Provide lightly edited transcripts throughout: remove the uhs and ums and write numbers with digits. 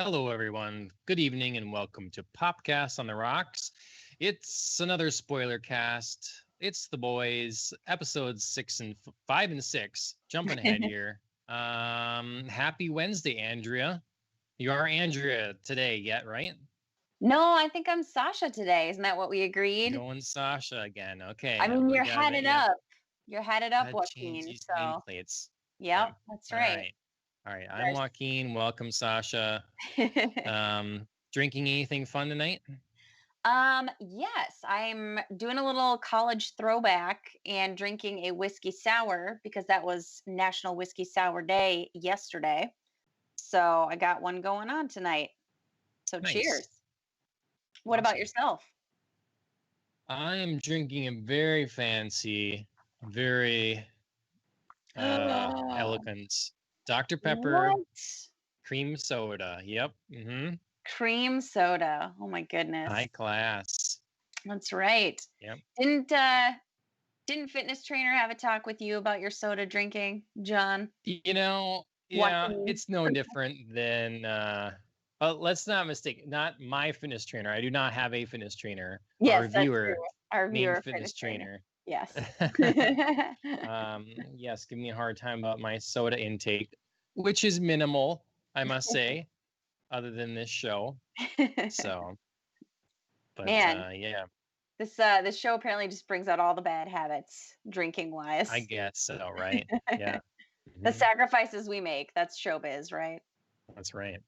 Hello, everyone. Good evening, and welcome to Popcast on the Rocks. It's another spoiler cast. It's the boys, episodes 5 and 6. Jumping ahead here. Happy Wednesday, Andrea. You are Andrea today, yet, right? No, I think I'm Sasha today. Isn't that what we agreed? Going Sasha again. Okay. I mean, you're headed up. You're headed up, Joaquin. These So, nameplates. yep, that's right. All right. I'm Joaquin. Welcome, Sasha. Drinking anything fun tonight? Yes, I'm doing a little college throwback and drinking a whiskey sour because that was National Whiskey Sour Day yesterday. So I got one going on tonight. So Nice. Cheers. What about yourself? I am drinking a very fancy, very elegant Dr. Pepper cream soda. Yep. Mm-hmm. Cream soda. Oh my goodness. High class. That's right. Yep. Didn't fitness trainer have a talk with you about your soda drinking, John? It's no different than let's not mistake, not my fitness trainer. I do not have a fitness trainer. Yes, Our viewer fitness trainer. Yes. Yes, give me a hard time about my soda intake, which is minimal, I must say, other than this show. So, but yeah. This show apparently just brings out all the bad habits, drinking wise. I guess so, right? Yeah. The sacrifices we make, that's showbiz, right? That's right.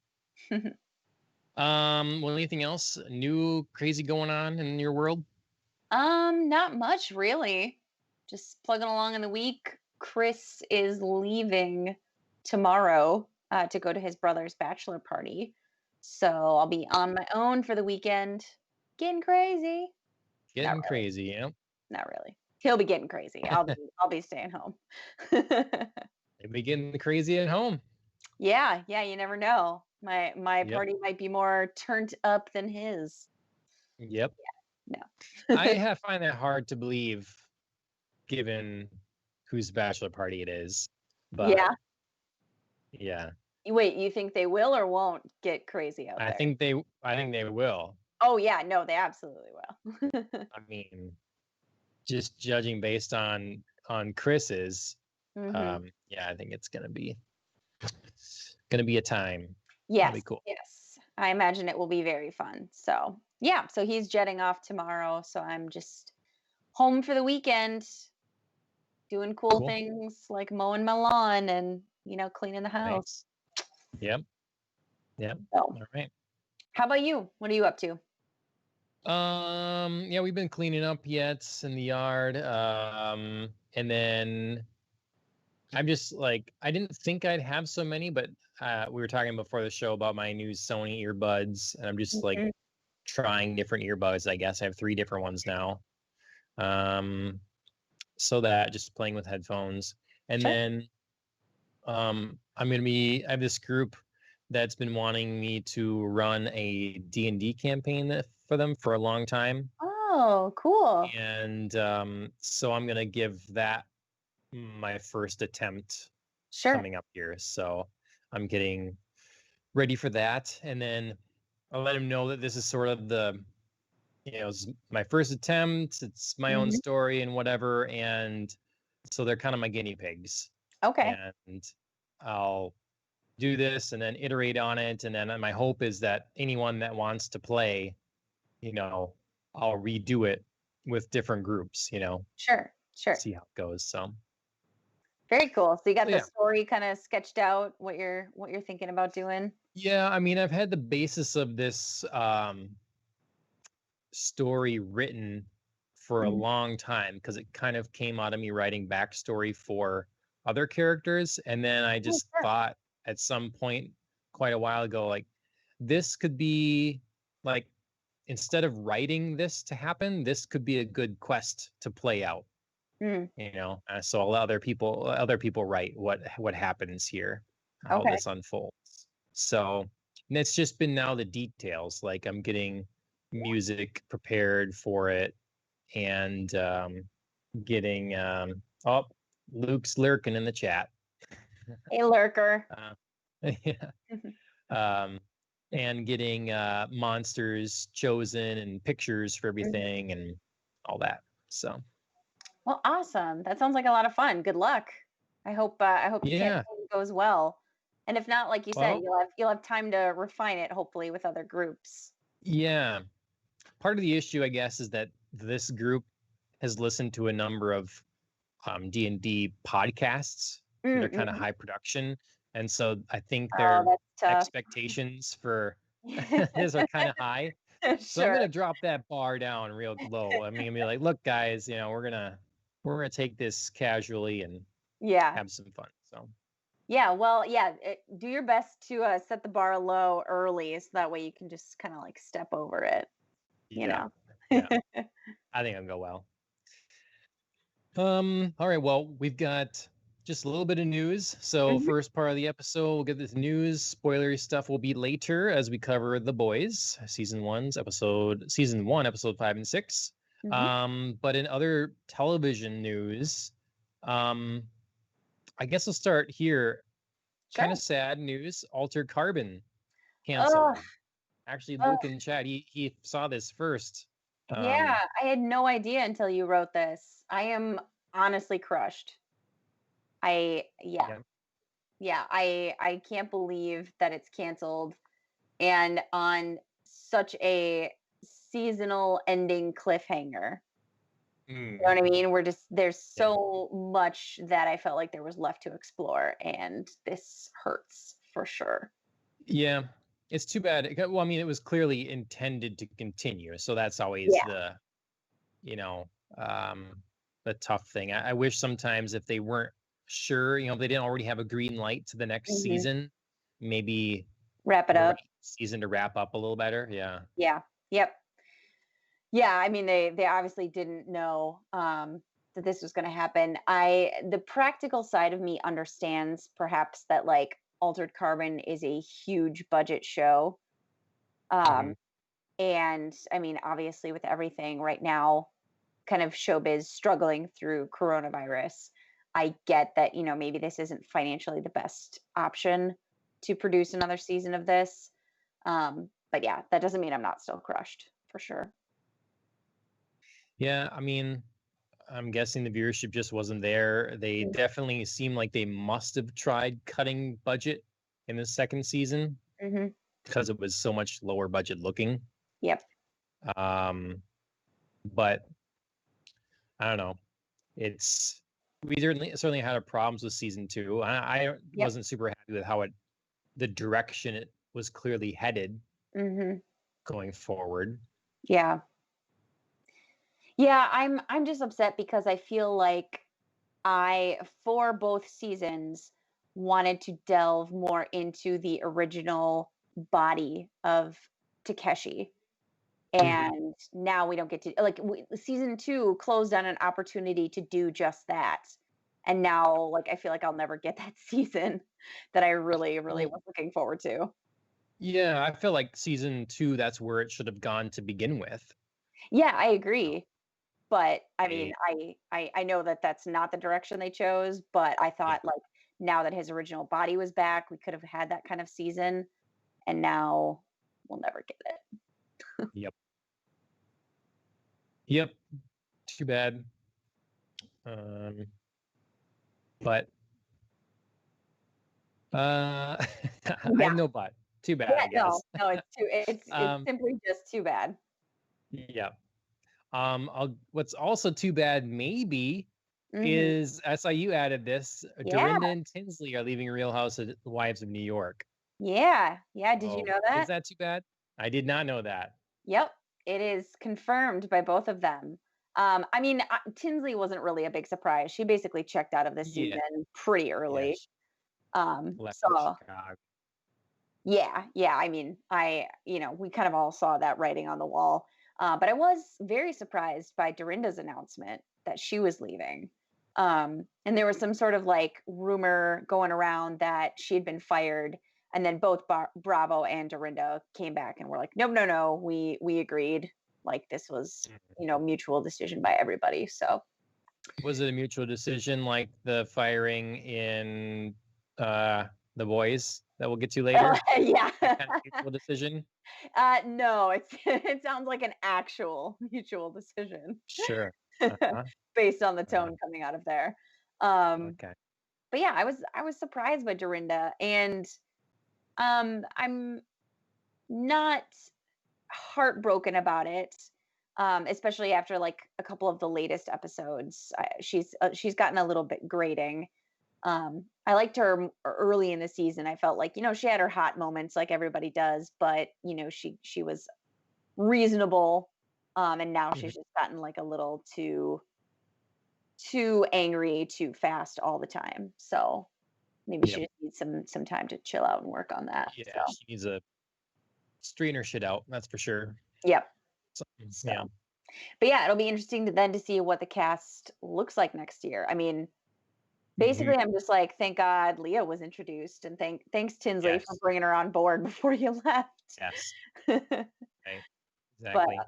Well, anything else new, crazy going on in your world? Not much really. Just plugging along in the week. Chris is leaving tomorrow to go to his brother's bachelor party. So I'll be on my own for the weekend. Getting crazy. Getting crazy, yeah. Not really. He'll be getting crazy. I'll be staying home. They'll be getting crazy at home. Yeah, you never know. My party might be more turned up than his. Yep. Yeah, no. I find that hard to believe, given whose bachelor party it is. But yeah. Wait, you think they will or won't get crazy out there? I think they will. Oh yeah, no, they absolutely will. I mean, just judging based on Chris's, I think it's gonna be a time. Yes, be cool. Yes, I imagine it will be very fun. So yeah, so he's jetting off tomorrow. So I'm just home for the weekend, doing cool things like mowing my lawn and cleaning the house. Nice. Yep. So, all right. How about you? What are you up to? Yeah, we've been cleaning up yet in the yard. And then I'm just like, I didn't think I'd have so many, but we were talking before the show about my new Sony earbuds, and I'm just like trying different earbuds. I guess I have 3 different ones now. So that just playing with headphones. And then I have this group that's been wanting me to run a D&D campaign for them for a long time. Oh, cool. And so I'm going to give that my first attempt coming up here. So I'm getting ready for that. And then I'll let them know that this is sort of it's my first attempt. It's my own story and whatever. And so they're kind of my guinea pigs. Okay. And I'll do this and then iterate on it. And then my hope is that anyone that wants to play, I'll redo it with different groups, Sure. See how it goes. So very cool. So you got the story kind of sketched out, what you're thinking about doing? Yeah, I mean, I've had the basis of this story written for a long time because it kind of came out of me writing backstory for other characters. And then I just thought at some point quite a while ago, like, this could be like, instead of writing this to happen, this could be a good quest to play out. So I'll let other people write what happens here, how this unfolds. So it's just been now the details, like I'm getting music prepared for it and getting Luke's lurking in the chat. Hey, lurker. Yeah. and getting monsters chosen and pictures for everything and all that. So Well, awesome. That sounds like a lot of fun. Good luck. I hope the yeah, campaign goes well. And if not, like you said, well, you'll have time to refine it, hopefully, with other groups. yeah. Part of the issue, I guess, is that this group has listened to a number of D&D podcasts that are kind of Mm-hmm. high production, and so I think Oh, their that's expectations for tough. this are kind of high. So I'm Sure. gonna drop that bar down real low. I mean, be like, look, guys, we're gonna take this casually and Yeah. have some fun. So Yeah. Well, yeah. Do your best to set the bar low early, so that way you can just kind of like step over it. You yeah, know. yeah, I think it'll go well. All right, well, we've got just a little bit of news. So Mhm. first part of the episode, we'll get this news. Spoilery stuff will be later as we cover The Boys, season one, episode 5 and 6. Mhm. But in other television news, um, I guess I'll start here. Kind of Sure. sad news. Altered Carbon Oh. canceled. Actually, Luke in chat, he saw this first. Yeah, Um, I had no idea until you wrote this. I am honestly crushed. Yeah. yeah. Yeah, I can't believe that it's canceled and on such a seasonal ending cliffhanger. You know Mm, what I mean? We're just there's yeah. so much that I felt like there was left to explore, and this hurts for sure. Yeah, it's too bad. Well, I mean, it was clearly intended to continue, so that's always Yeah. you know, um, the tough thing. I wish sometimes if they weren't sure, if they didn't already have a green light to the next Mhm. season, maybe Wrap it wait up. season to wrap up a little better. Yeah. Yeah. Yep. Yeah, I mean they obviously didn't know that this was going to happen. The practical side of me understands perhaps that like Altered Carbon is a huge budget show. Hmm. Um and I mean obviously with everything right now kind of showbiz struggling through coronavirus, I get that, maybe this isn't financially the best option to produce another season of this. But yeah, that doesn't mean I'm not still crushed for sure. Yeah, I mean, I'm guessing the viewership just wasn't there. They definitely seem like they must have tried cutting budget in the second season Mm-hmm. because it was so much lower budget looking. Yep. Um, but I don't know. It's we certainly had our problems with season two. I Yep. wasn't super happy with how the direction it was clearly headed Mhm. going forward. Yeah. Yeah, I'm just upset because I feel like I for both seasons wanted to delve more into the original body of Takeshi. Mhm. And now we don't get to like season 2 closed on an opportunity to do just that. And now like I feel like I'll never get that season that I really really Well, was looking forward to. yeah, I feel like season two, that's where it should have gone to begin with. Yeah, I You know, agree. But, I mean, they, I know that that's not the direction they chose, but I yeah, thought, like, now that his original body was back, we could have had that kind of season, and now we'll never get it. yep, yep. Too bad. Um, but I have Yeah. no but. Too bad, Yeah, I no, guess. no, it's um, simply just too bad. yeah. What's also too bad, maybe, Mhm. is I saw you added this. Yeah, Dorinda and Tinsley are leaving Real House of Wives of New York. yeah, yeah, did you Oh, know is that? that too bad? I did not know that. Yep, it is confirmed by both of them. I mean, Tinsley wasn't really a big surprise. She basically checked out of this Yeah, season pretty yeah. early. She left for So Chicago. yeah, yeah. I mean, we kind of all saw that writing on the wall. But I was very surprised by Dorinda's announcement that she was leaving. And there was some sort of like rumor going around that she had been fired. And then both Bravo and Dorinda came back and were like, no, no, no, we agreed. Like this was, Mhm. mutual decision by everybody. So Was it a mutual decision like the firing in uh The Boys? that we'll get to later? Yeah. That kind of mutual decision? No, it sounds like an actual mutual decision Sure. Uh-huh. based on the Uh, tone coming out of there. Um, okay. but yeah, I was surprised by Dorinda, and I'm not heartbroken about it. Especially after like a couple of the latest episodes, she's gotten a little bit grating. I liked her early in the season. I felt like, she had her hot moments like everybody does, but she was reasonable. And now Mhm. she's just gotten like a little too angry, too fast all the time. So maybe she Yep. just needs some time to chill out and work on that. Yeah, So she needs to straighten her shit out. That's for sure. yep. So, yeah. So but yeah, it'll be interesting to see what the cast looks like next year. I mean, Hmm. basically, I'm just like, thank God Leah was introduced, and thanks Tinsley for Yes. bringing her on board before you left. Yes. Right. But Exactly.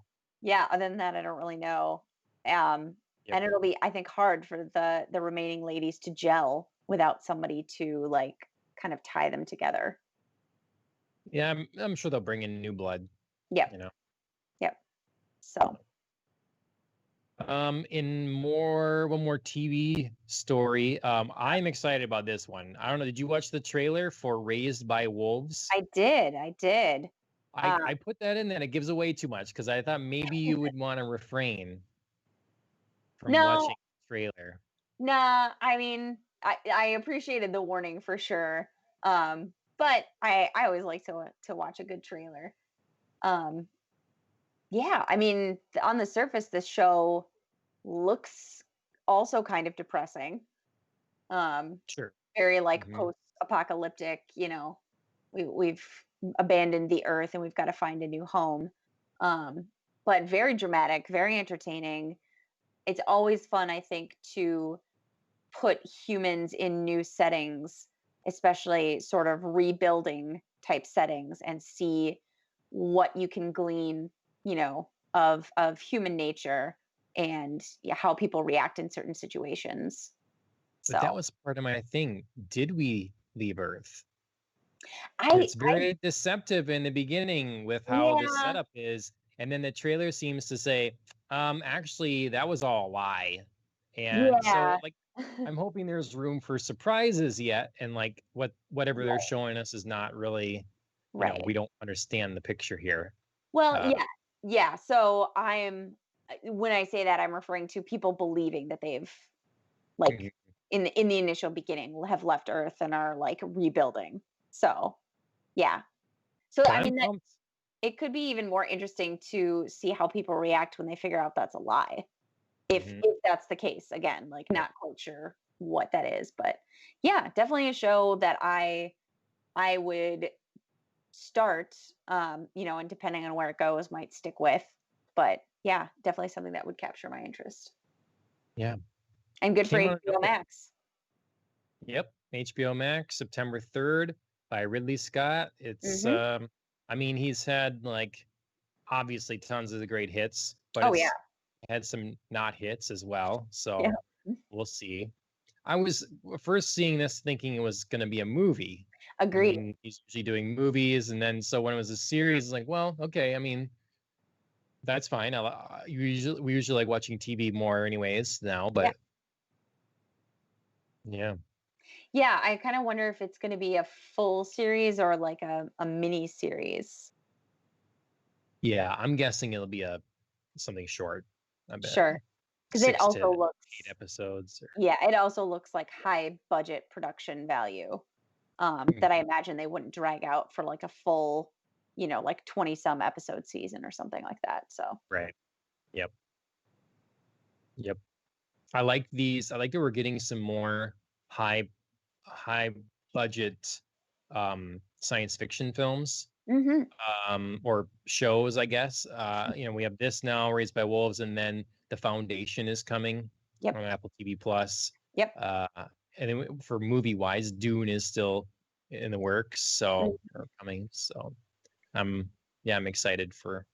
yeah, other than that, I don't really know. Um, Yep. and it'll be, I think, hard for the remaining ladies to gel without somebody to like kind of tie them together. Yeah, I'm sure they'll bring in new blood, Yep, you know. yep. So In one more TV story. I'm excited about this one. I don't know. Did you watch the trailer for Raised by Wolves? I did. Uh, I put that in there and it gives away too much because I thought maybe you would want to refrain from no, watching the trailer. nah. I mean, I appreciated the warning for sure. But I always like to watch a good trailer. Um, yeah, I mean, on the surface, this show looks also kind of depressing. Um, Sure. very like Hmm. post-apocalyptic, we've abandoned the earth and we've got to find a new home. Um, but very dramatic, very entertaining. It's always fun, I think, to put humans in new settings, especially sort of rebuilding type settings, and see what you can glean, of human nature and, yeah, how people react in certain situations. But that So was part of my thing. Did we leave Earth? I It's very deceptive in the beginning with how the yeah, setup is, and then the trailer seems to say, actually, that was all a lie. And so, yeah, like, I'm hoping there's room for surprises yet, and like whatever they're right, showing us is not really, right. we don't understand the picture here. Well, Uh, yeah, yeah. So when I say that, I'm referring to people believing that they've like mhm. in the initial beginning have left Earth and are like rebuilding. So yeah. So But I I'm mean that pumped. it could be even more interesting to see how people react when they figure out that's a lie. If Hmm. if that's the case, again, like Yep. not quite sure what that is, but yeah, definitely a show that I would start, and depending on where it goes, might stick with. But yeah, definitely something that would capture my interest. Yeah. And good for Came out of HBO nowhere. Max. Yep, HBO Max, September 3rd by Ridley Scott. It's Mhm. I mean, he's had like obviously tons of the great hits, but Oh, yeah. it's had some not hits as well. Yeah. So we'll see. I was first seeing this thinking it was going to be a movie. I Agreed. mean, he's usually doing movies, and then so when it was a series, it's like, well, okay. I mean, that's fine. We usually like watching TV more, anyways, now. Yeah. But yeah, Yeah, I kinda wonder if it's gonna be a full series or like a mini series. yeah, I'm guessing it'll be a something short. I bet Sure, because it 6 to also 8 looks episodes or yeah, it also looks like high budget production value, that I Mhm. imagine they wouldn't drag out for like a full, like 20 some episode season or something like that, so Right. Yep. Yep. I like these. I like that we're getting some more high high budget science fiction films Mhm. or shows, I guess. We have this now, Raised by Wolves, and then The Foundation is coming Yep, on Apple TV Plus. yep. Uh and then for movie wise, Dune is still in the works, Mm. or coming. So I'm yeah, I'm excited for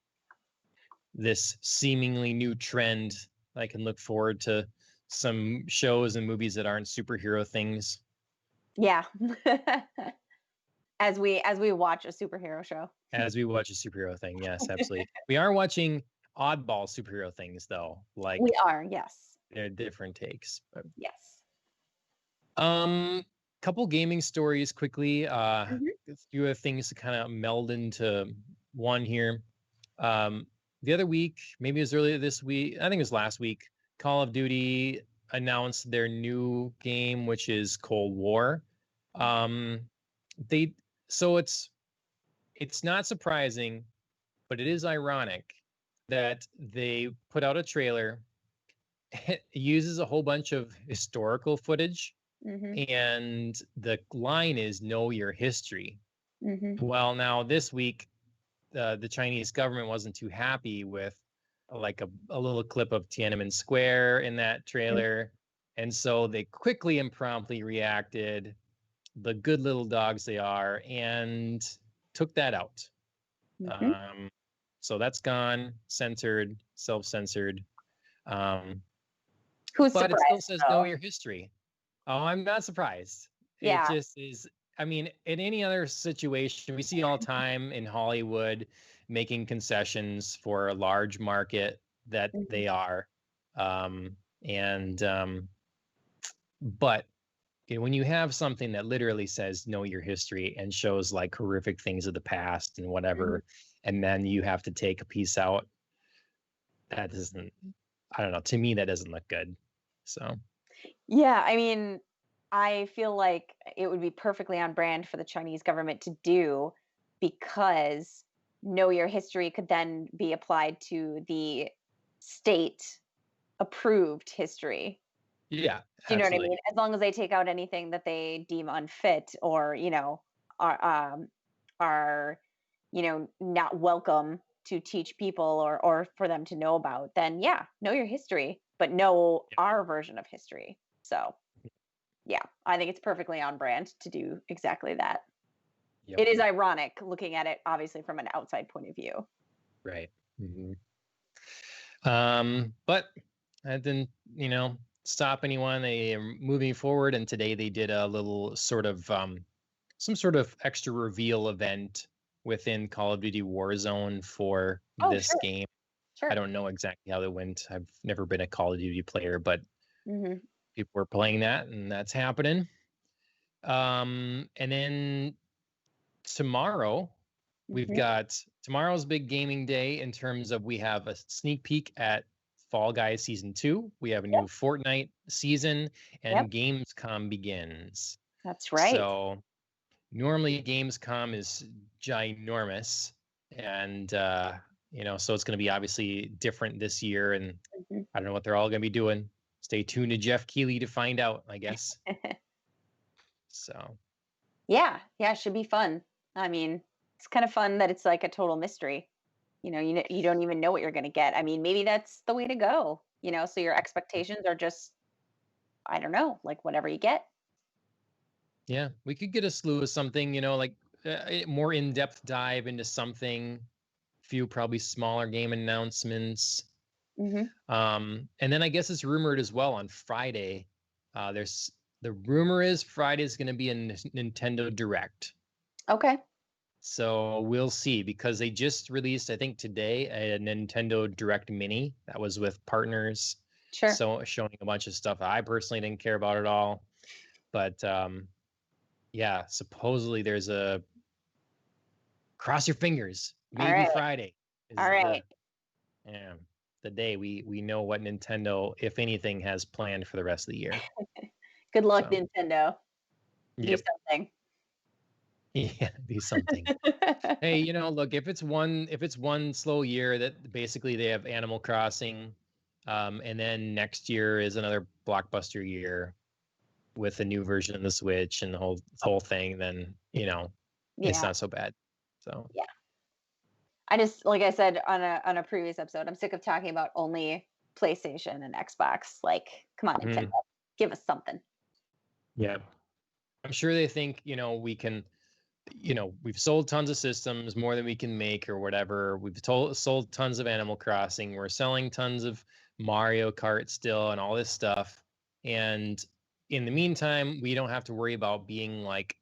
this seemingly new trend. I can look forward to some shows and movies that aren't superhero things. Yeah. As we watch a superhero show. As we watch a superhero thing. Yes, absolutely. We are watching oddball superhero things though. Like We are, yes. they're different takes. But, Yes. couple gaming stories quickly. Mhm. A few of things to kind of meld into one here. The other week, maybe it was earlier this week, I think it was last week, Call of Duty announced their new game, which is Cold War. They so it's not surprising, but it is ironic that they put out a trailer. It uses a whole bunch of historical footage, Mhm. and the line is "Know your history." Mhm. Well, now this week, the Chinese government wasn't too happy with like a little clip of Tiananmen Square in that trailer. And so they quickly and promptly reacted, the good little dogs they are, and took that out. Mhm. Um, so that's gone, censored, self-censored. Um, Who's but it still surprised says know though? your history. Oh, I'm not surprised. It Yeah. just is. I mean, in any other situation, we see all the time in Hollywood making concessions for a large market that Mhm. they are. And but when you have something that literally says know your history and shows like horrific things of the past and Mhm. whatever, and then you have to take a piece out, that doesn't, I don't know, to me that doesn't look good. So Yeah, I mean, I feel like it would be perfectly on brand for the Chinese government to do because know your history could then be applied to the state approved history. yeah, Do you know what I absolutely. mean? As long as they take out anything that they deem unfit or, are, not welcome to teach people or for them to know about, then yeah, know your history, but know Yep. our version of history. So yeah, I think it's perfectly on brand to do exactly that. Yep. It is ironic looking at it, obviously, from an outside point of view. Right. But that didn't, stop anyone. They are moving forward, and today they did a little sort of some sort of extra reveal event within Call of Duty Warzone for Oh, this sure, game. I sure. don't know exactly how they went. I've never been a Call of Duty player, but Hmm. people were playing that, and that's happening. And then tomorrow we've Hmm. got tomorrow's big gaming day in terms of we have a sneak peek at Fall Guys season 2. We have a Yep, new Fortnite season, yep, and Gamescom begins. that's right. So normally Gamescom is ginormous, and so it's going to be obviously different this year, and Mhm. I don't know what they're all going to be doing. Stay tuned to Jeff Keighley to find out, I guess. So Yeah, yeah, it should be fun. I mean, it's kind of fun that it's like a total mystery. You don't even know what you're going to get. I mean, maybe that's the way to go. So your expectations are just, I don't know, like whatever you get. yeah, we could get a slew of something, like more in-depth dive into something, few probably smaller game announcements. Hmm. And then I guess it's rumored as well on Friday. There's the rumor is Friday's going to be a Nintendo Direct. Okay, So we'll see because they just released, I think today, a Nintendo Direct Mini that was with partners. sure. So showing a bunch of stuff I personally didn't care about at all. But yeah, supposedly there's a cross your fingers. All Maybe right, Friday all is right. yeah, the day we know what Nintendo, if anything, has planned for the rest of the year. Good luck, So Nintendo. Do yep, something. yeah, be something. Hey, look, if it's one slow year that basically they have Animal Crossing, and then next year is another blockbuster year with a new version of the Switch and the whole thing, then it's Yeah, not so bad. So yeah. I just, like I said on a previous episode, I'm sick of talking about only PlayStation and Xbox. Like, come on, Nintendo, mhm, give us something. yeah, I'm sure they think we can. We've sold tons of systems, more than we can make or whatever. Sold tons of Animal Crossing. We're selling tons of Mario Kart still and all this stuff. And in the meantime, we don't have to worry about being like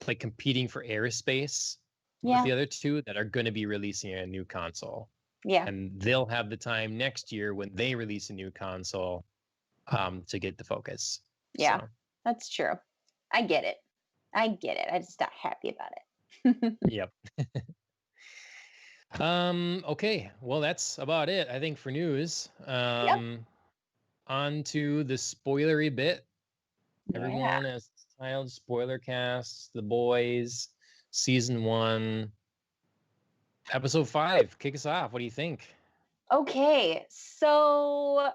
like competing for airspace with Yeah. the other two that are going to be releasing a new console. Yeah. And they'll have the time next year when they release a new console to get the focus. Yeah. So, That's true. I get it. I'm just not happy about it. yep. Okay. Well, that's about it, I think, for news. Yep. On to the spoilery bit. Yeah. Everyone has tiled SPOILERCAST, The Boys, season 1, episode 5. Kick us off. What do you think? Okay. So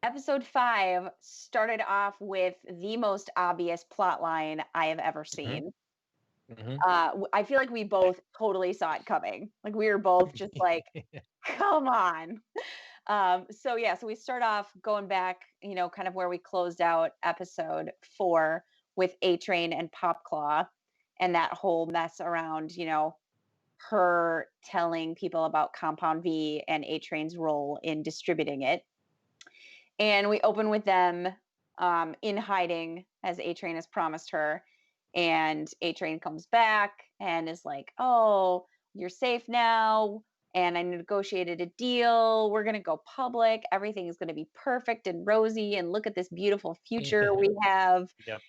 episode 5 started off with the most obvious plot line I have ever seen. I feel like we both totally saw it coming. Like we were both just like, come on. So we start off going back, kind of where we closed out episode 4 with A Train and Popclaw and that whole mess around, her telling people about Compound V and A Train's role in distributing it. And we open with them in hiding as A Train has promised her. And A Train comes back and is like, "Oh, you're safe now. And I negotiated a deal. We're going to go public. Everything is going to be perfect and rosy. And look at this beautiful future we have. Yep.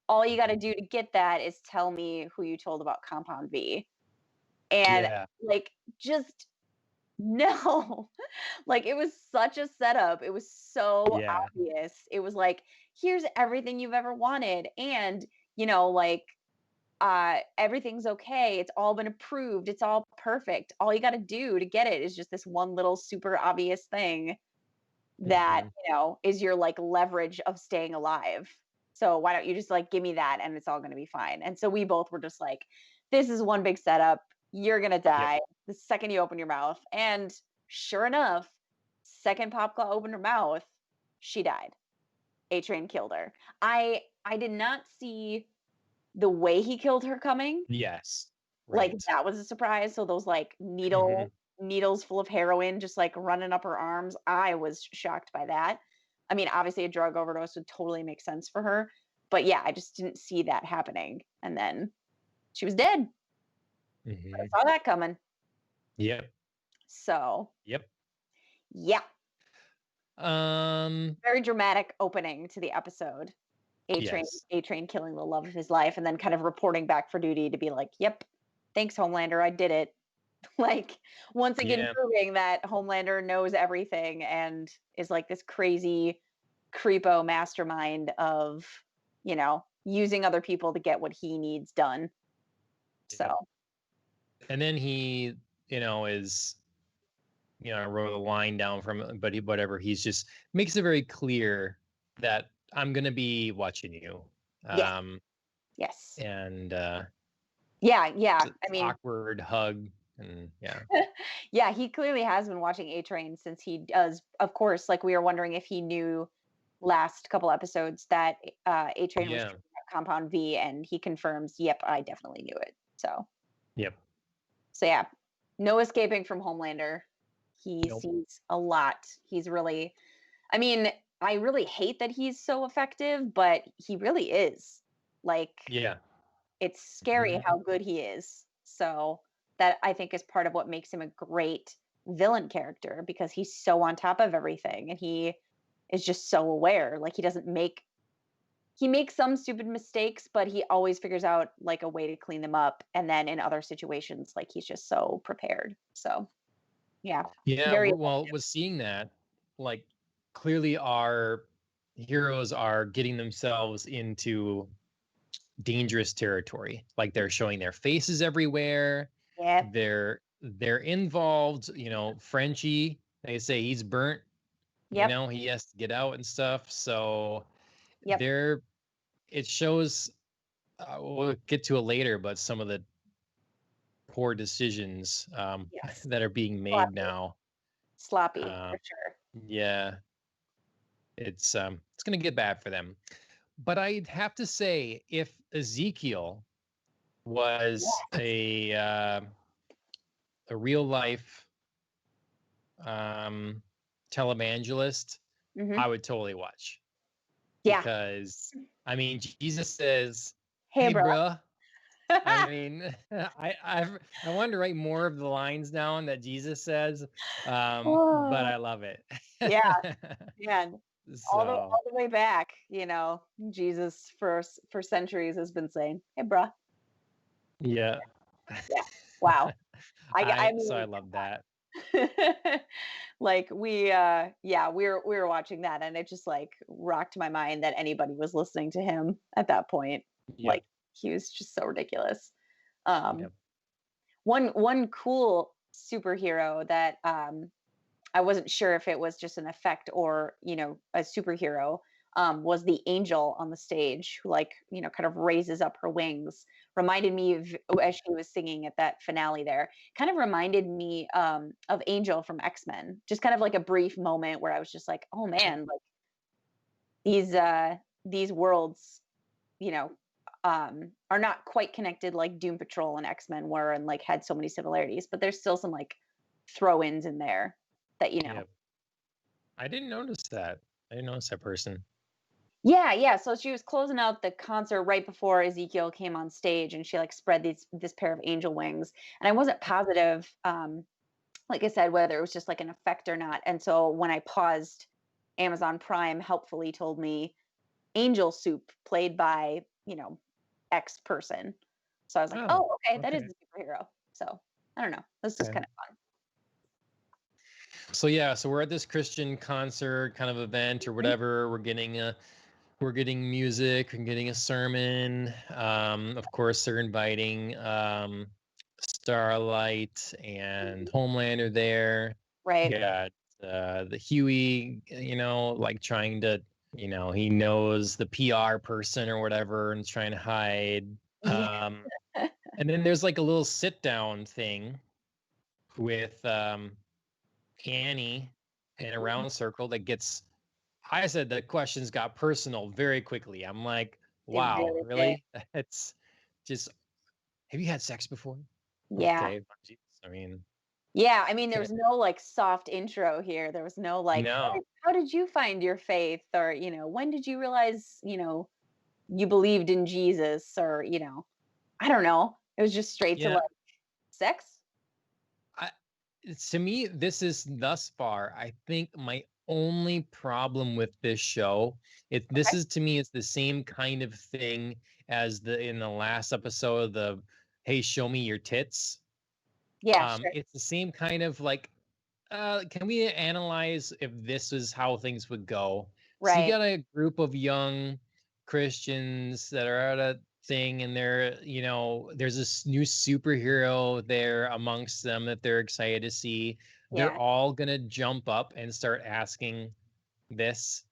All you got to do to get that is tell me who you told about Compound V." And Yeah. just no. Like, it was such a setup. It was so Yeah. obvious. It was like, here's everything you've ever wanted. And, everything's okay. It's all been approved. It's all perfect. All you got to do to get it is just this one little super obvious thing that, is your like leverage of staying alive. So why don't you just like give me that and it's all going to be fine. And so we both were just like, this is one big setup. You're going to die the second you open your mouth. And sure enough, second Popclaw opened her mouth, she died. A Train killed her. I did not see the way he killed her coming. Yes. Like Right. that was a surprise. So those like needles full of heroin just like running up her arms. I was shocked by that. I mean, obviously a drug overdose would totally make sense for her. But yeah, I just didn't see that happening. And then she was dead. I saw that coming. Yep. So Yep. yeah. Um. Very dramatic opening to the episode. A Train killing the love of his life and then kind of reporting back for duty to be like, "Yep, thanks Homelander, I did it." Like once again proving that Homelander knows everything and is like this crazy creepo mastermind of, using other people to get what he needs done. So and then he, is I wrote a line down from it, but whatever, he's just makes it very clear that I'm gonna be watching you. yes. And yeah. I mean, awkward hug and yeah, he clearly has been watching A Train since he does. Of course, like we were wondering if he knew last couple episodes that A Train was Compound V, and he confirms, "Yep, I definitely knew it." So yeah, no escaping from Homelander. He sees a lot. He's really, I mean, I really hate that he's so effective, but he really is. Like, it's scary how good he is. So that I think is part of what makes him a great villain character, because he's so on top of everything and he is just so aware. Like he makes some stupid mistakes, but he always figures out like a way to clean them up. And then in other situations, like he's just so prepared. So yeah. Well, was seeing that, like, clearly our heroes are getting themselves into dangerous territory. Like they're showing their faces everywhere. Yeah. They're involved. Frenchie, they say he's burnt. Yep. He has to get out and stuff. So it shows. We'll get to it later, but some of the poor decisions that are being made now. Sloppy for sure. Yeah. It's gonna get bad for them. But I'd have to say, if Ezekiel was a real life televangelist, I would totally watch. Yeah. Because I mean, Jesus says, "Hey, bruh, I mean, I wanted to write more of the lines down that Jesus says, but Oh, I love it. yeah, man. All the So all the way back, Jesus for centuries has been saying, "Hey, bruh." yeah. Yeah. Wow. I So I mean, love that. like yeah, we were watching that and it just like rocked my mind that anybody was listening to him at that point. Like Yep. he was just so ridiculous. Um Yep. one cool superhero that I wasn't sure if it was just an effect or, a superhero, was the angel on the stage who, like, kind of raises up her wings. Reminded me of, as she was singing at that finale there, kind of reminded me of Angel from X-Men. Just kind of like a brief moment where I was just like, oh Okay. man, like these worlds, you know, are not quite connected like Doom Patrol and X-Men were and like had so many similarities, but there's still some like throw-ins in there that Yep. I didn't notice that. I didn't notice that person. Yeah, yeah. So she was closing out the concert right before Ezekiel came on stage, and she like spread this pair of angel wings. And I wasn't positive, like I said, whether it was just like an effect or not. And so when I paused, Amazon Prime helpfully told me Angel Soup, played by X person. So I was like, Oh, oh, okay, that is okay. a superhero. So I don't know. This is Okay. kind of fun. So yeah, so we're at this Christian concert kind of event or Mhm. whatever. We're getting music and getting a sermon. Of course, they're inviting Starlight and Homelander there. You Right. got the Huey, like trying to, he knows the PR person or whatever and is trying to hide. Yeah. And then there's like a little sit down thing with Annie in a round circle that gets, I said the questions got personal very quickly. I'm like, They wow, really did. really? It's just, have you had sex before? Yeah. Okay. Jeez. I mean, Yeah, I mean, there okay. was no, like, soft intro here. There was no, like, No. how did you find your faith?" Or, "When did you realize, you believed in Jesus?" Or, I don't know. It was just straight to, Yeah. like, sex? I, to me, this is thus far, I think my only problem with this show, this Okay. is to me, it's the same kind of thing as the in the last episode of the hey, show me your tits. Yeah, sure. It's the same kind of like, can we analyze if this is how things would go? So you Right. got a group of young Christians that are at a thing, and there's this new superhero there amongst them that they're excited to see. They're Yeah. all gonna jump up and start asking this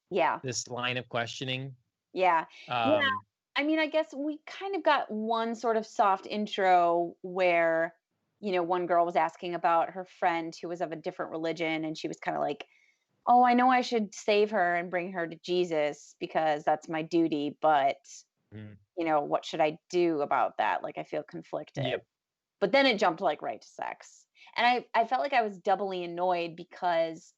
Yeah. this line of questioning. Yeah. Yeah, Um, I mean, I guess we kind of got one sort of soft intro where, one girl was asking about her friend who was of a different religion, and she was kind of like, "Oh, I know I should save her and bring her to Jesus because that's my duty, but, mm, what should I do about that? Like, I feel conflicted." yep, But then it jumped like right to sex. And I felt like I was doubly annoyed because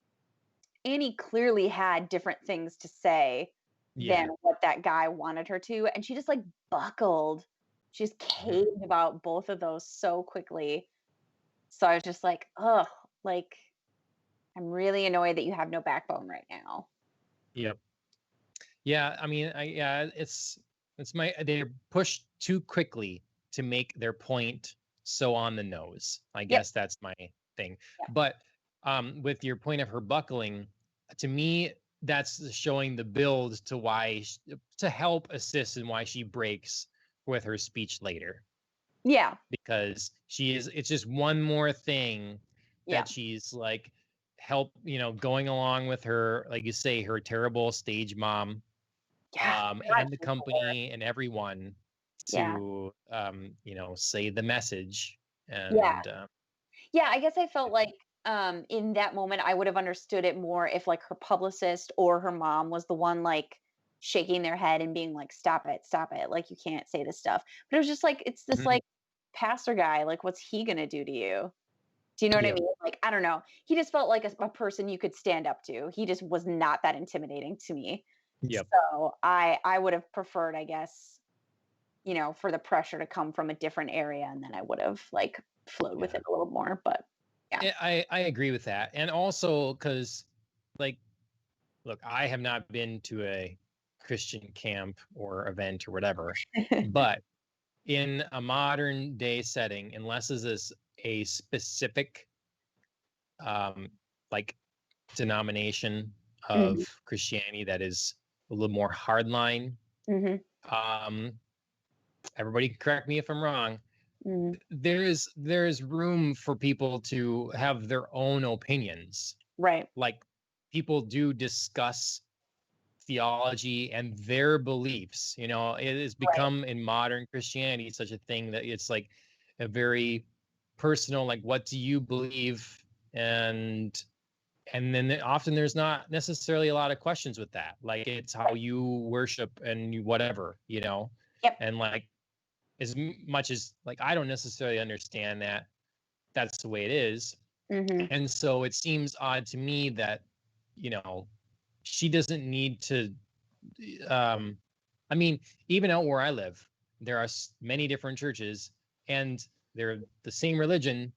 Annie clearly had different things to say than yeah, what that guy wanted her to, and she just, like, buckled. She just mhm, caved about both of those so quickly. So I was just like, "Ugh, like, I'm really annoyed that you have no backbone right now." yep. Yeah, I mean, yeah, it's my they're pushed too quickly to make their point so on the nose. I Yep, guess that's my thing. yep, But with your point of her buckling, to me, that's showing the build to to help assist in why she breaks with her speech later, yeah, because it's just one more thing that yeah. she's like going along with her, like you say, her terrible stage mom, Yeah, God, and the she's the worst. company and everyone Yeah, to say the message. yeah. And Yeah, I guess I felt like, in that moment, I would have understood it more if, like, her publicist or her mom was the one, like, shaking their head and being like, stop it, like, you can't say this stuff." But it was just like, it's this, mhm, like, pastor guy, like, what's he gonna do to you? Do you know what I yep, mean? Like, I don't know. He just felt like a person you could stand up to. He just was not that intimidating to me. yep, So, I would have preferred, I guess, for the pressure to come from a different area, and then I would have like flowed with Yeah. it a little more. But yeah. I agree with that. And also because, like, look, I have not been to a Christian camp or event or whatever, but in a modern day setting, unless this is a specific um like denomination of Hmm. Christianity that is a little more hardline, Hmm. um everybody correct me if I'm wrong, Hmm. there's room for people to have their own opinions. Right. Like, people do discuss theology and their beliefs. It has Right. become in modern Christianity such a thing that it's like a very personal, like, what do you believe? And then often there's not necessarily a lot of questions with that. Like, it's how Right. you worship and whatever, Yep. and like, as much as, like, I don't necessarily understand that that's the way it is. Hmm. And so it seems odd to me that, you know, she doesn't need to, um, I mean, even out where I live, there are many different churches and they're the same religion,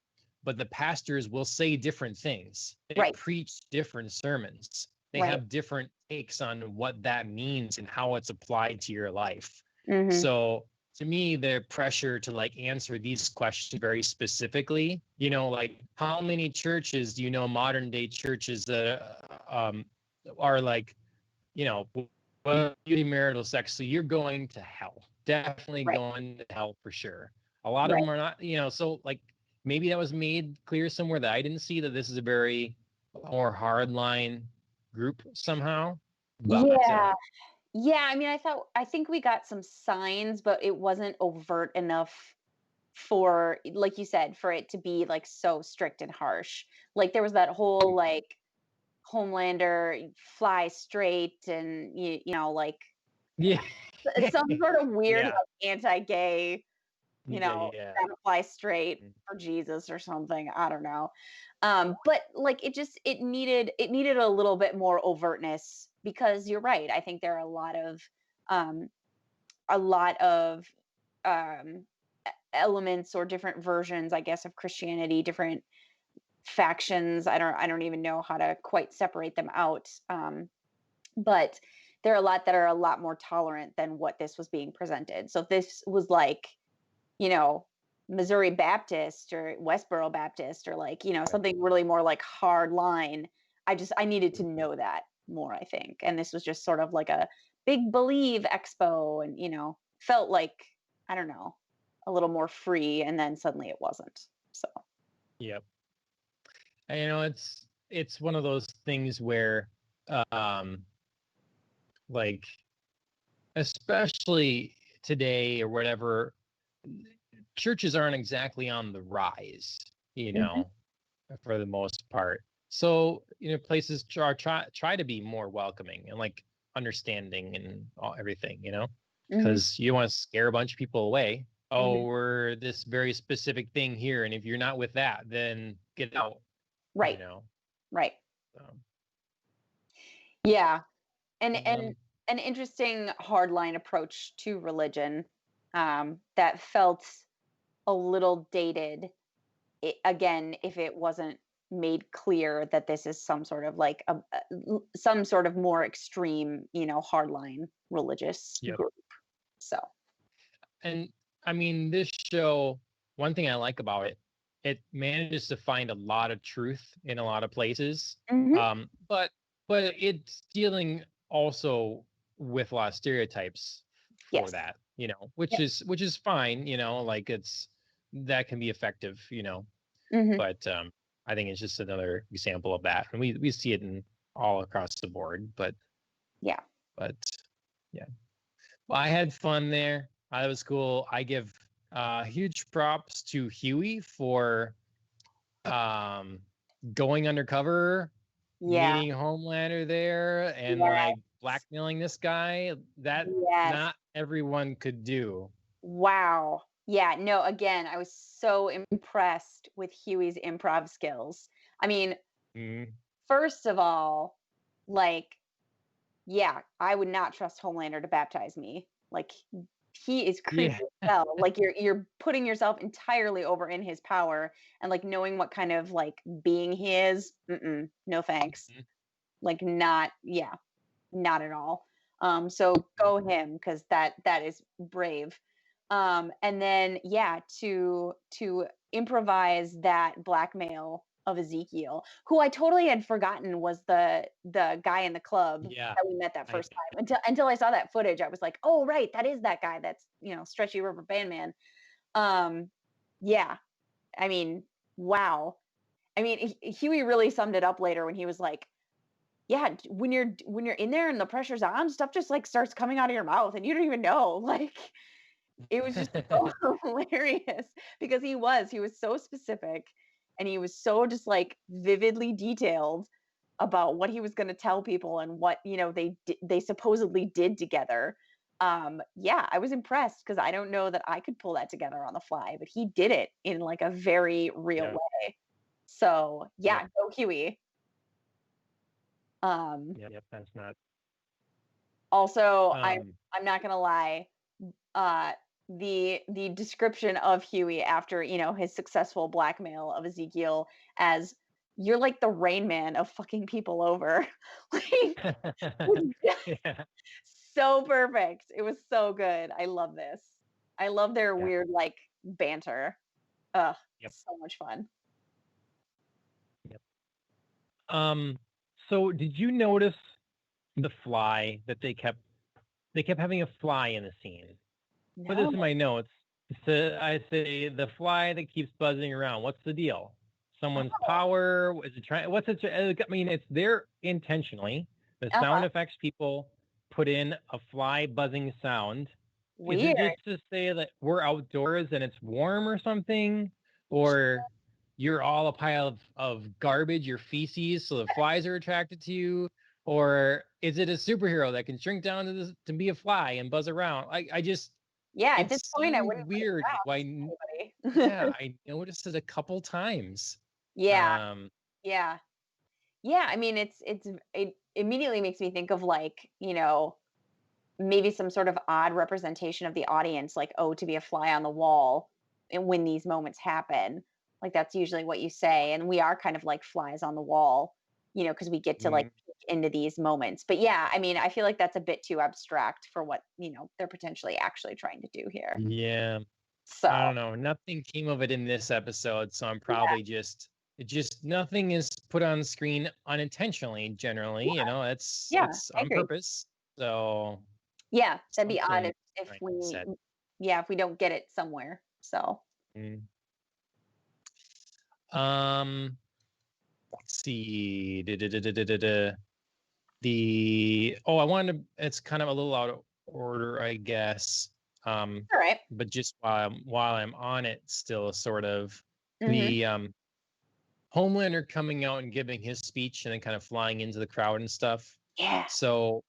but the pastors will say different things. They Right. preach different sermons. They Right. have different takes on what that means and how it's applied to your life. Hmm. So to me, the pressure to like answer these questions very specifically, like, how many churches do you know, modern day churches that are like, well, marital sex, so you're going to hell. Definitely Right. going to hell for sure. A lot of Right. them are not, so like maybe that was made clear somewhere that I didn't see, that this is a very more hardline group somehow. But Yeah. Yeah, I mean, I think we got some signs, but it wasn't overt enough for, like you said, for it to be like so strict and harsh. Like there was that whole like Homelander fly straight and like yeah. some sort of weird Yeah. like anti-gay, Yeah. gotta fly straight for Jesus or something. I don't know. But like it needed a little bit more overtness because you're right. I think there are um a lot of um elements or different versions, I guess, of Christianity, different factions. I don't even know how to quite separate them out. But there are a lot that are a lot more tolerant than what this was being presented. So if this was like, you know, Missouri Baptist or Westboro Baptist or like, something really more like hard line, I needed to know that more, I think. And this was just sort of like a big believe expo and, felt like, I don't know, a little more free and then suddenly it wasn't. So, Yep. And, it's one of those things where, um, like, especially today or whatever, churches aren't exactly on the rise, you mhm, know, for the most part. So, places try to be more welcoming and like understanding and everything, mhm, because you don't want to scare a bunch of people away. Oh, mhm. we're this very specific thing here, and if you're not with that, then get out, you Right, know. right. Um, Yeah. And um, an interesting hardline approach to religion that felt a little dated, again, if it wasn't made clear that this is some sort of like some sort of more extreme, hardline religious yep. group. So, And I mean, this show, one thing I like about it, it manages to find a lot of truth in a lot of places. mhm, But it's dealing also with a lot of stereotypes for yes. that, Yep. which is fine, like, that can be effective, Mhm. but I think it's just another example of that. And we see it in all across the board, Yeah. but yeah. Well, I had fun there. That was cool. I give huge props to Huey for um, going undercover, Yeah. meeting Homelander there, and Yeah. like blackmailing this guy. That Yes. not everyone could do. Wow. Yeah, no, again, I was so impressed with Huey's improv skills. I mean, Mm, first of all, like, yeah, I would not trust Homelander to baptize me. Like, he is creepy Yeah. as hell. Like you're putting yourself entirely over in his power and like knowing what kind of like being he is. No thanks. Mhm, Like not, yeah, not at all. So mhm. go him because that is brave. And then yeah, to improvise that blackmail of Ezekiel, who I totally had forgotten was the guy in the club Yeah. that we met that I first time. Until I saw that footage, I was like, oh right, that is that guy. That's Stretchy Rubber Band Man. Um, yeah, I mean, wow. I mean, Huey really summed it up later when he was like, yeah, when you're in there and the pressure's on, stuff just like starts coming out of your mouth and you don't even know. Like it was just so hilarious because he was so specific and he was so just like vividly detailed about what he was going to tell people and what they supposedly did together. Yeah, I was impressed because I don't know that I could pull that together on the fly, but he did it in like a very real Yeah. way. So Yep. yeah, go Huey. Um, Yep. That's not. Also, I'm Um. I'm not gonna lie, uh, the description of Huey after, his successful blackmail of Ezekiel as, "You're like the Rain Man of fucking people over." Like, was Yeah. so perfect. It was so good. I love this. I love their Yeah. weird, like, banter. Ugh, Yep. so much fun. Yep. Um. So, did you notice the fly that they kept having a fly in the scene? Put this No. in my notes. So I say the fly that keeps buzzing around. What's the deal? Someone's power? Is it trying? What's it? I mean, it's there intentionally. The Uh-huh. sound effects people put in a fly buzzing sound. Is it Weird. just to say that we're outdoors and it's warm or something? Or you're all a pile of garbage, your feces, so the flies are attracted to you? Or is it a superhero that can shrink down to be a fly and buzz around? I just Yeah, at it this point, I seemed wouldn't put weird. it past Yeah, anybody. I noticed it a couple times. Yeah, Um, yeah. Yeah, I mean, it immediately makes me think of like, maybe some sort of odd representation of the audience, like, oh, to be a fly on the wall and when these moments happen. Like that's usually what you say. And we are kind of like flies on the wall, because we get to like mm, peek into these moments. But yeah, I mean, I feel like that's a bit too abstract for what, they're potentially actually trying to do here. yeah, I So don't know. Nothing came of it in this episode, so I'm yeah, probably just nothing is put on screen unintentionally. Generally, yeah, yeah, it's I on agree. purpose. So Yeah, that'd be odd something if trying to be we said. yeah, if we don't get it somewhere. So Mm. Um, let's see. I wanted to, it's kind of a little out of order, I guess. all right. But just while I'm on it still sort of Mhm. the Homelander coming out and giving his speech and then kind of flying into the crowd and stuff. Yeah. So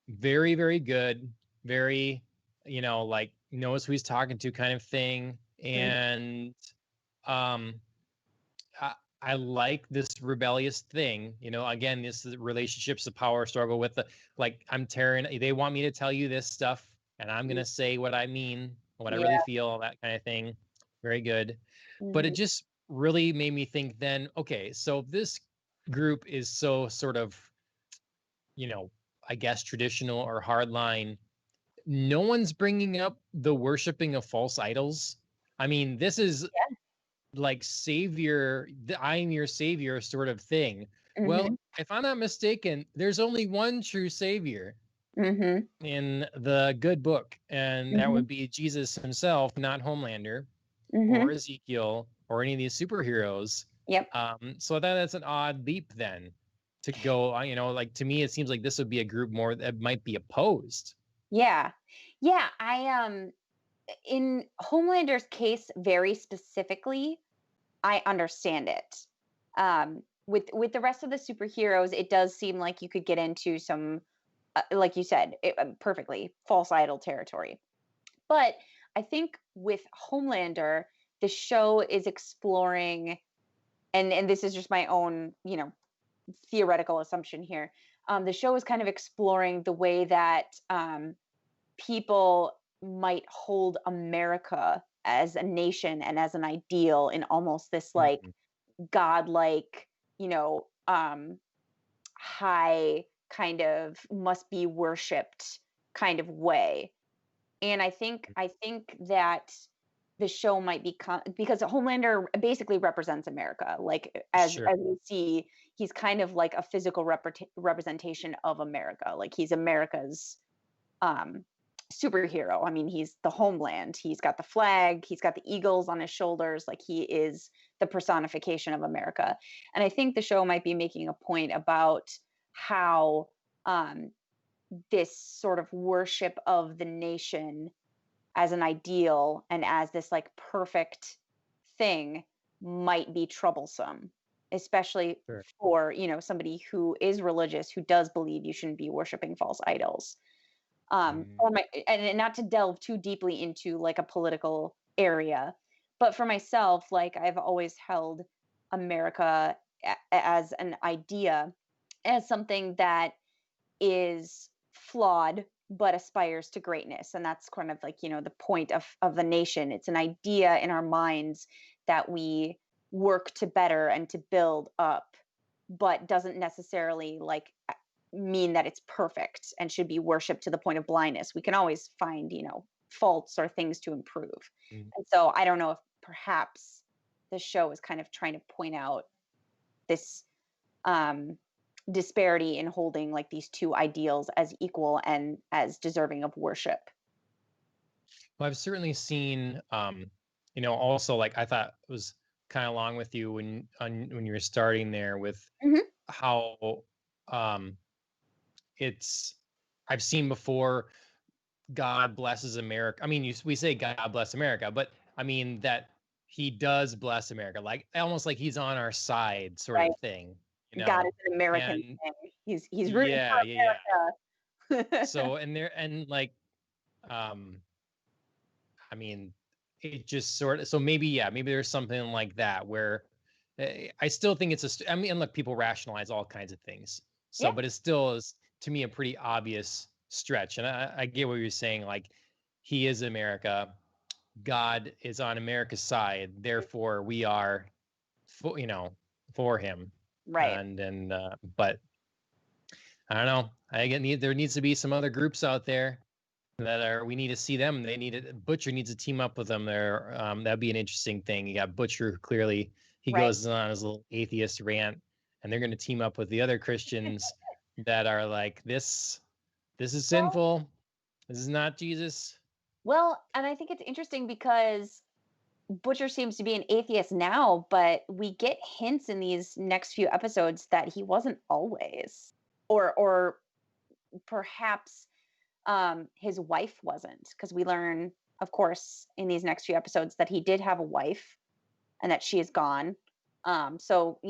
very, very good. Very, like knows who he's talking to kind of thing. Mhm. And um I like this rebellious thing. Again, this is relationships, the power struggle with the like I'm tearing they want me to tell you this stuff and I'm gonna say what I mean, what I really Yeah. feel, that kind of thing. Very good. But it Mhm. just really made me think then, okay, so this group is so sort of, you know, I guess traditional or hardline. No one's bringing up the worshiping of false idols. I mean, this is Yeah. like savior, I'm your savior sort of thing. Well, Mhm. if I'm not mistaken, there's only one true savior Mhm. in the good book, and that Mhm. would be Jesus himself, not Homelander or Mhm. Ezekiel or any of these superheroes. Yep. So that's an odd leap then to go, like to me, it seems like this would be a group more that might be opposed. Yeah. Yeah, in Homelander's case very specifically, I understand it. With the rest of the superheroes, it does seem like you could get into some, like you said, perfectly false idol territory. But I think with Homelander, the show is exploring, and this is just my own, theoretical assumption here. The show is kind of exploring the way that people might hold America as a nation and as an ideal in almost this like Mhm. godlike, you know, high kind of must be worshipped kind of way. And I think that the show might become, because Homelander basically represents America. Like Sure. as we see, he's kind of like a physical representation of America. Like he's America's um superhero. I mean, he's the homeland. He's got the flag, he's got the eagles on his shoulders. Like he is the personification of America. And I think the show might be making a point about how um this sort of worship of the nation as an ideal and as this like perfect thing might be troublesome, especially Sure. for, somebody who is religious, who does believe you shouldn't be worshiping false idols. Mm. Or my and not to delve too deeply into like a political area, but for myself, like I've always held America as an idea, as something that is flawed but aspires to greatness. And that's kind of like, the point of the nation. It's an idea in our minds that we work to better and to build up, but doesn't necessarily like mean that it's perfect and should be worshiped to the point of blindness. We can always find, faults or things to improve. Mm. And so I don't know if perhaps the show is kind of trying to point out this um disparity in holding like these two ideals as equal and as deserving of worship. Well, I've certainly seen, also like I thought it was kind of along with you when you were starting there with Mhm. how um, it's I've seen before God blesses America. I mean, we say God bless America, but I mean that He does bless America, like almost like He's on our side, sort Right. of thing, God is an American And thing. He's rooting yeah, yeah, yeah. for America. So and like um I mean, it just sort of, so maybe, yeah, maybe there's something like that where I still think it's I mean, and look, people rationalize all kinds of things. So, Yeah, but it still is to me a pretty obvious stretch. And I get what you're saying. Like, he is America. God is on America's side. Therefore, we are, for, for him. right. But I don't know. There needs to be some other groups out there we need to see them. Butcher needs to team up with them there. That'd be an interesting thing. You got Butcher, who clearly he Right. goes on his little atheist rant, and they're going to team up with the other Christians that are like, this is Well, sinful. This is not Jesus. and I think it's interesting because Butcher seems to be an atheist now, but we get hints in these next few episodes that he wasn't always. Or perhaps his wife wasn't, because we learn, of course, in these next few episodes that he did have a wife and that she is gone. So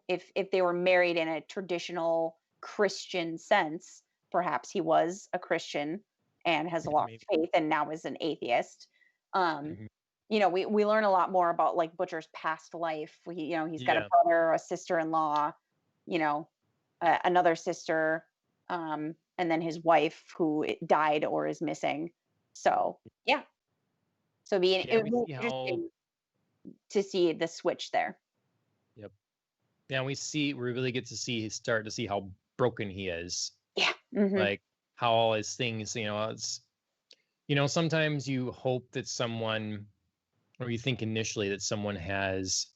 if they were married in a traditional Christian sense, perhaps he was a Christian and has Yeah, lost maybe. faith and now is an atheist. Um, Mhm. we learn a lot more about like Butcher's past life. He's got a Yeah, brother, a sister-in-law, you know, another sister, and then his wife who died or is missing. So yeah, so yeah. it We would see be how. interesting to see the switch there. Yep. Yeah, we really get to start to see how broken he is. Yeah. Mhm. Like how all his things, sometimes you hope that someone, or you think initially that someone has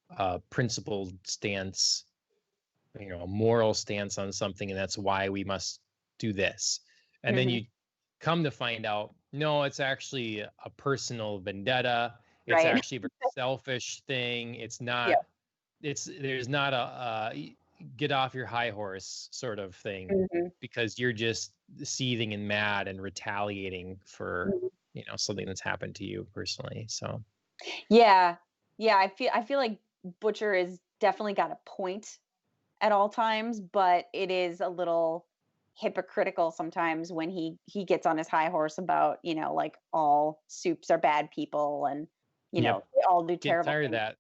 a principled stance, a moral stance on something, and that's why we must do this. And then Mhm. you come to find out, no, it's actually a personal vendetta. It's Right. actually a very selfish thing. It's Yeah. not, there's not a get off your high horse sort of thing Mhm. because you're just seething and mad and retaliating for, Mhm. something that's happened to you personally. So, Yeah. Yeah, I feel like Butcher is definitely got a point at all times, but it is a little hypocritical sometimes when he gets on his high horse about, like all soups are bad people and, yep. they all do Getting terrible tired of things. that.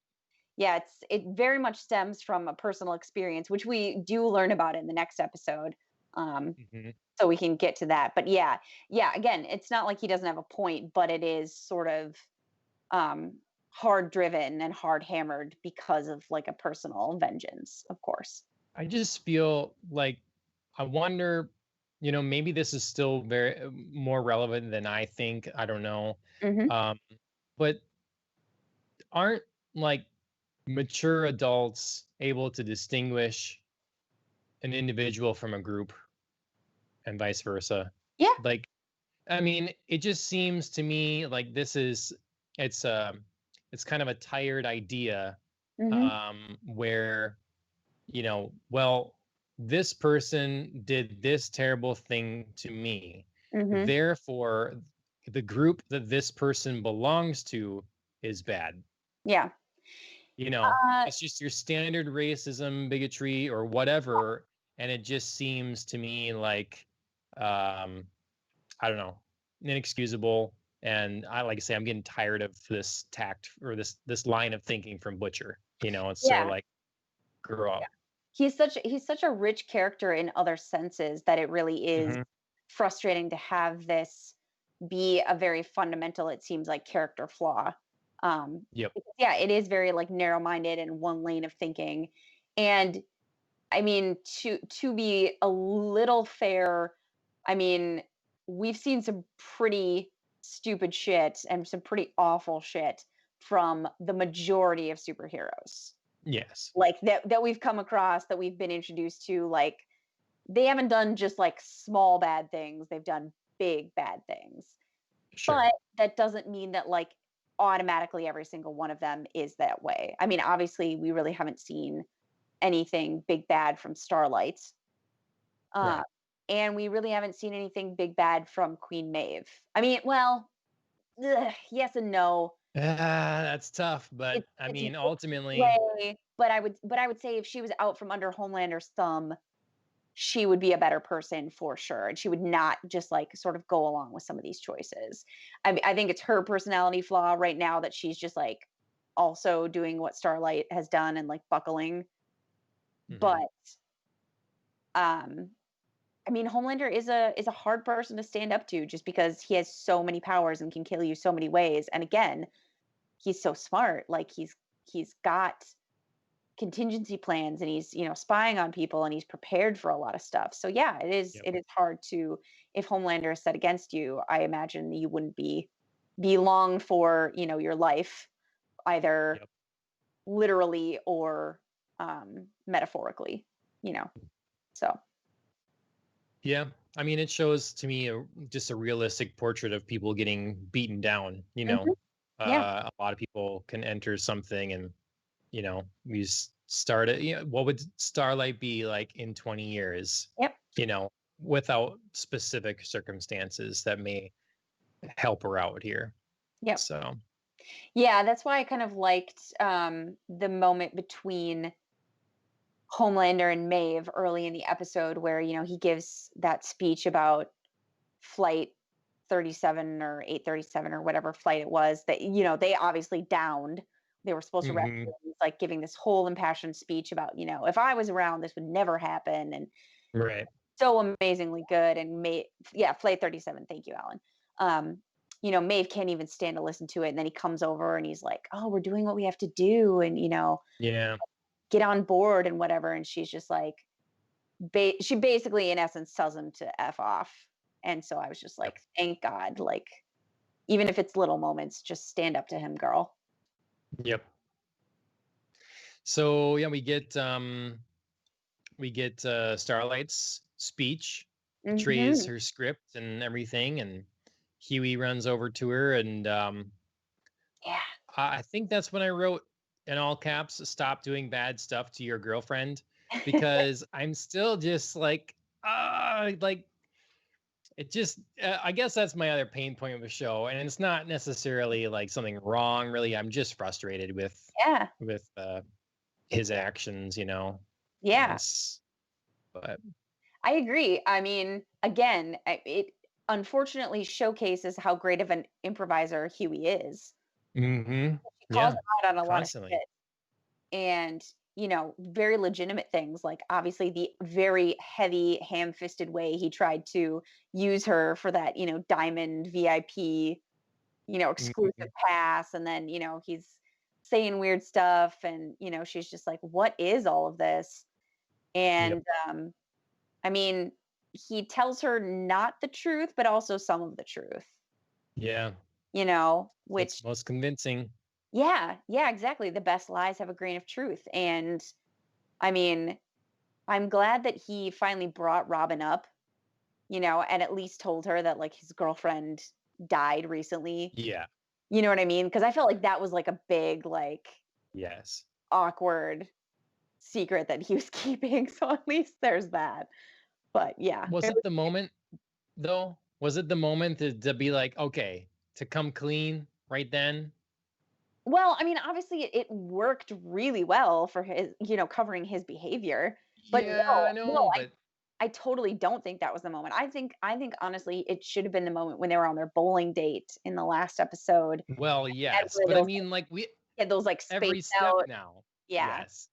Yeah, it very much stems from a personal experience, which we do learn about in the next episode. Um, Mhm. so we can get to that. But yeah, again, it's not like he doesn't have a point, but it is sort of hard driven and hard hammered because of like a personal vengeance, of course. I just feel like I wonder, maybe this is still very more relevant than I think. I don't know. Hmm. Um, but aren't like mature adults able to distinguish an individual from a group and vice versa? Yeah. Like, I mean, it just seems to me like it's it's kind of a tired idea, Hmm. where, well, this person did this terrible thing to me. Hmm. Therefore, the group that this person belongs to is bad. Yeah. Uh, It's just your standard racism, bigotry, or whatever. And it just seems to me like, um, I don't know, inexcusable. And like I say, I'm getting tired of this tact or this line of thinking from Butcher. It's sort of yeah. like, grow up. He's such a rich character in other senses that it really is Hmm. frustrating to have this be a very fundamental, it seems like, character flaw. Yep. Because, yeah, it is very like narrow-minded and one lane of thinking. And I mean, to be a little fair, I mean, we've seen some pretty stupid shit and some pretty awful shit from the majority of superheroes, Yes. like that we've come across, that we've been introduced to. Like, they haven't done just like small bad things, they've done big bad things. Sure. But that doesn't mean that like automatically every single one of them is that way. I mean, obviously we really haven't seen anything big bad from Starlight. Uh, Right. and we really haven't seen anything big bad from Queen Maeve. I mean, well, yes and no. That's tough, but I It's mean, way, ultimately, but I would say if she was out from under Homelander's thumb, she would be a better person for sure, and she would not just like sort of go along with some of these choices. I think it's her personality flaw right now that she's just like also doing what Starlight has done and like buckling. hmm, But um I mean, Homelander is a hard person to stand up to just because he has so many powers and can kill you so many ways. And again, he's so smart. Like, he's got contingency plans, and he's, spying on people, and he's prepared for a lot of stuff. So yeah, it is yep, it is hard to, if Homelander is set against you, I imagine you wouldn't be long for, your life, either yep, literally or metaphorically, you know. So, yeah. I mean, it shows to me just a realistic portrait of people getting beaten down. mhm, yeah, A lot of people can enter something, and we start it. What would Starlight be like in 20 years? yep, Without specific circumstances that may help her out here. yep. So, Yeah, that's why I kind of liked the moment between Homelander and Maeve early in the episode where, he gives that speech about flight 37 or 837 or whatever flight it was that, they obviously downed. They were supposed to rescue hmm, him. He's like giving this whole impassioned speech about, if I was around, this would never happen. And right. so amazingly good. And yeah, flight 37. Thank you, Alan. Maeve can't even stand to listen to it. And then he comes over and he's like, "Oh, we're doing what we have to do. And, Yeah. get on board and whatever." And she's just like, she basically, in essence, tells him to F off. And so I was just Yep. like, thank God, like, even if it's little moments, just stand up to him, girl. Yep. So yeah, we get Starlight's speech, betrays Hmm. her script and everything, and Huey runs over to her, and Yeah. I think that's when I wrote in all caps, "Stop doing bad stuff to your girlfriend," because I'm still just like it just. I guess that's my other pain point of the show, and it's not necessarily like something wrong. Really, I'm just frustrated Yeah. with his actions. Yeah. It's but I agree. I mean, again, it unfortunately showcases how great of an improviser Huey is. hmm, She calls yeah, him out on a lot of constantly. shit. And very legitimate things, like obviously the very heavy ham-fisted way he tried to use her for that, diamond VIP, exclusive Mhm. pass. And then, he's saying weird stuff, and, she's just like, what is all of this? Yep. And I mean, he tells her not the truth, but also some of the truth, Yeah. What's which, most convincing? yeah, yeah, exactly. The best lies have a grain of truth. And I mean, I'm glad that he finally brought Robin up, and at least told her that like his girlfriend died recently. Yeah. You know what I mean? Because I felt like that was like a big, like, Yes. awkward secret that he was keeping. So at least there's that. But yeah, Was it it was, the moment though? Was it the moment to be like, okay, to come clean right then? well, I mean, obviously it worked really well for his, covering his behavior. But Yeah, I no, know, but I totally don't think that was the moment. I think honestly it should have been the moment when they were on their bowling date in the last episode. well, Had yes, one of but I those mean, like had those like every spaced step out, now. yeah. Yes.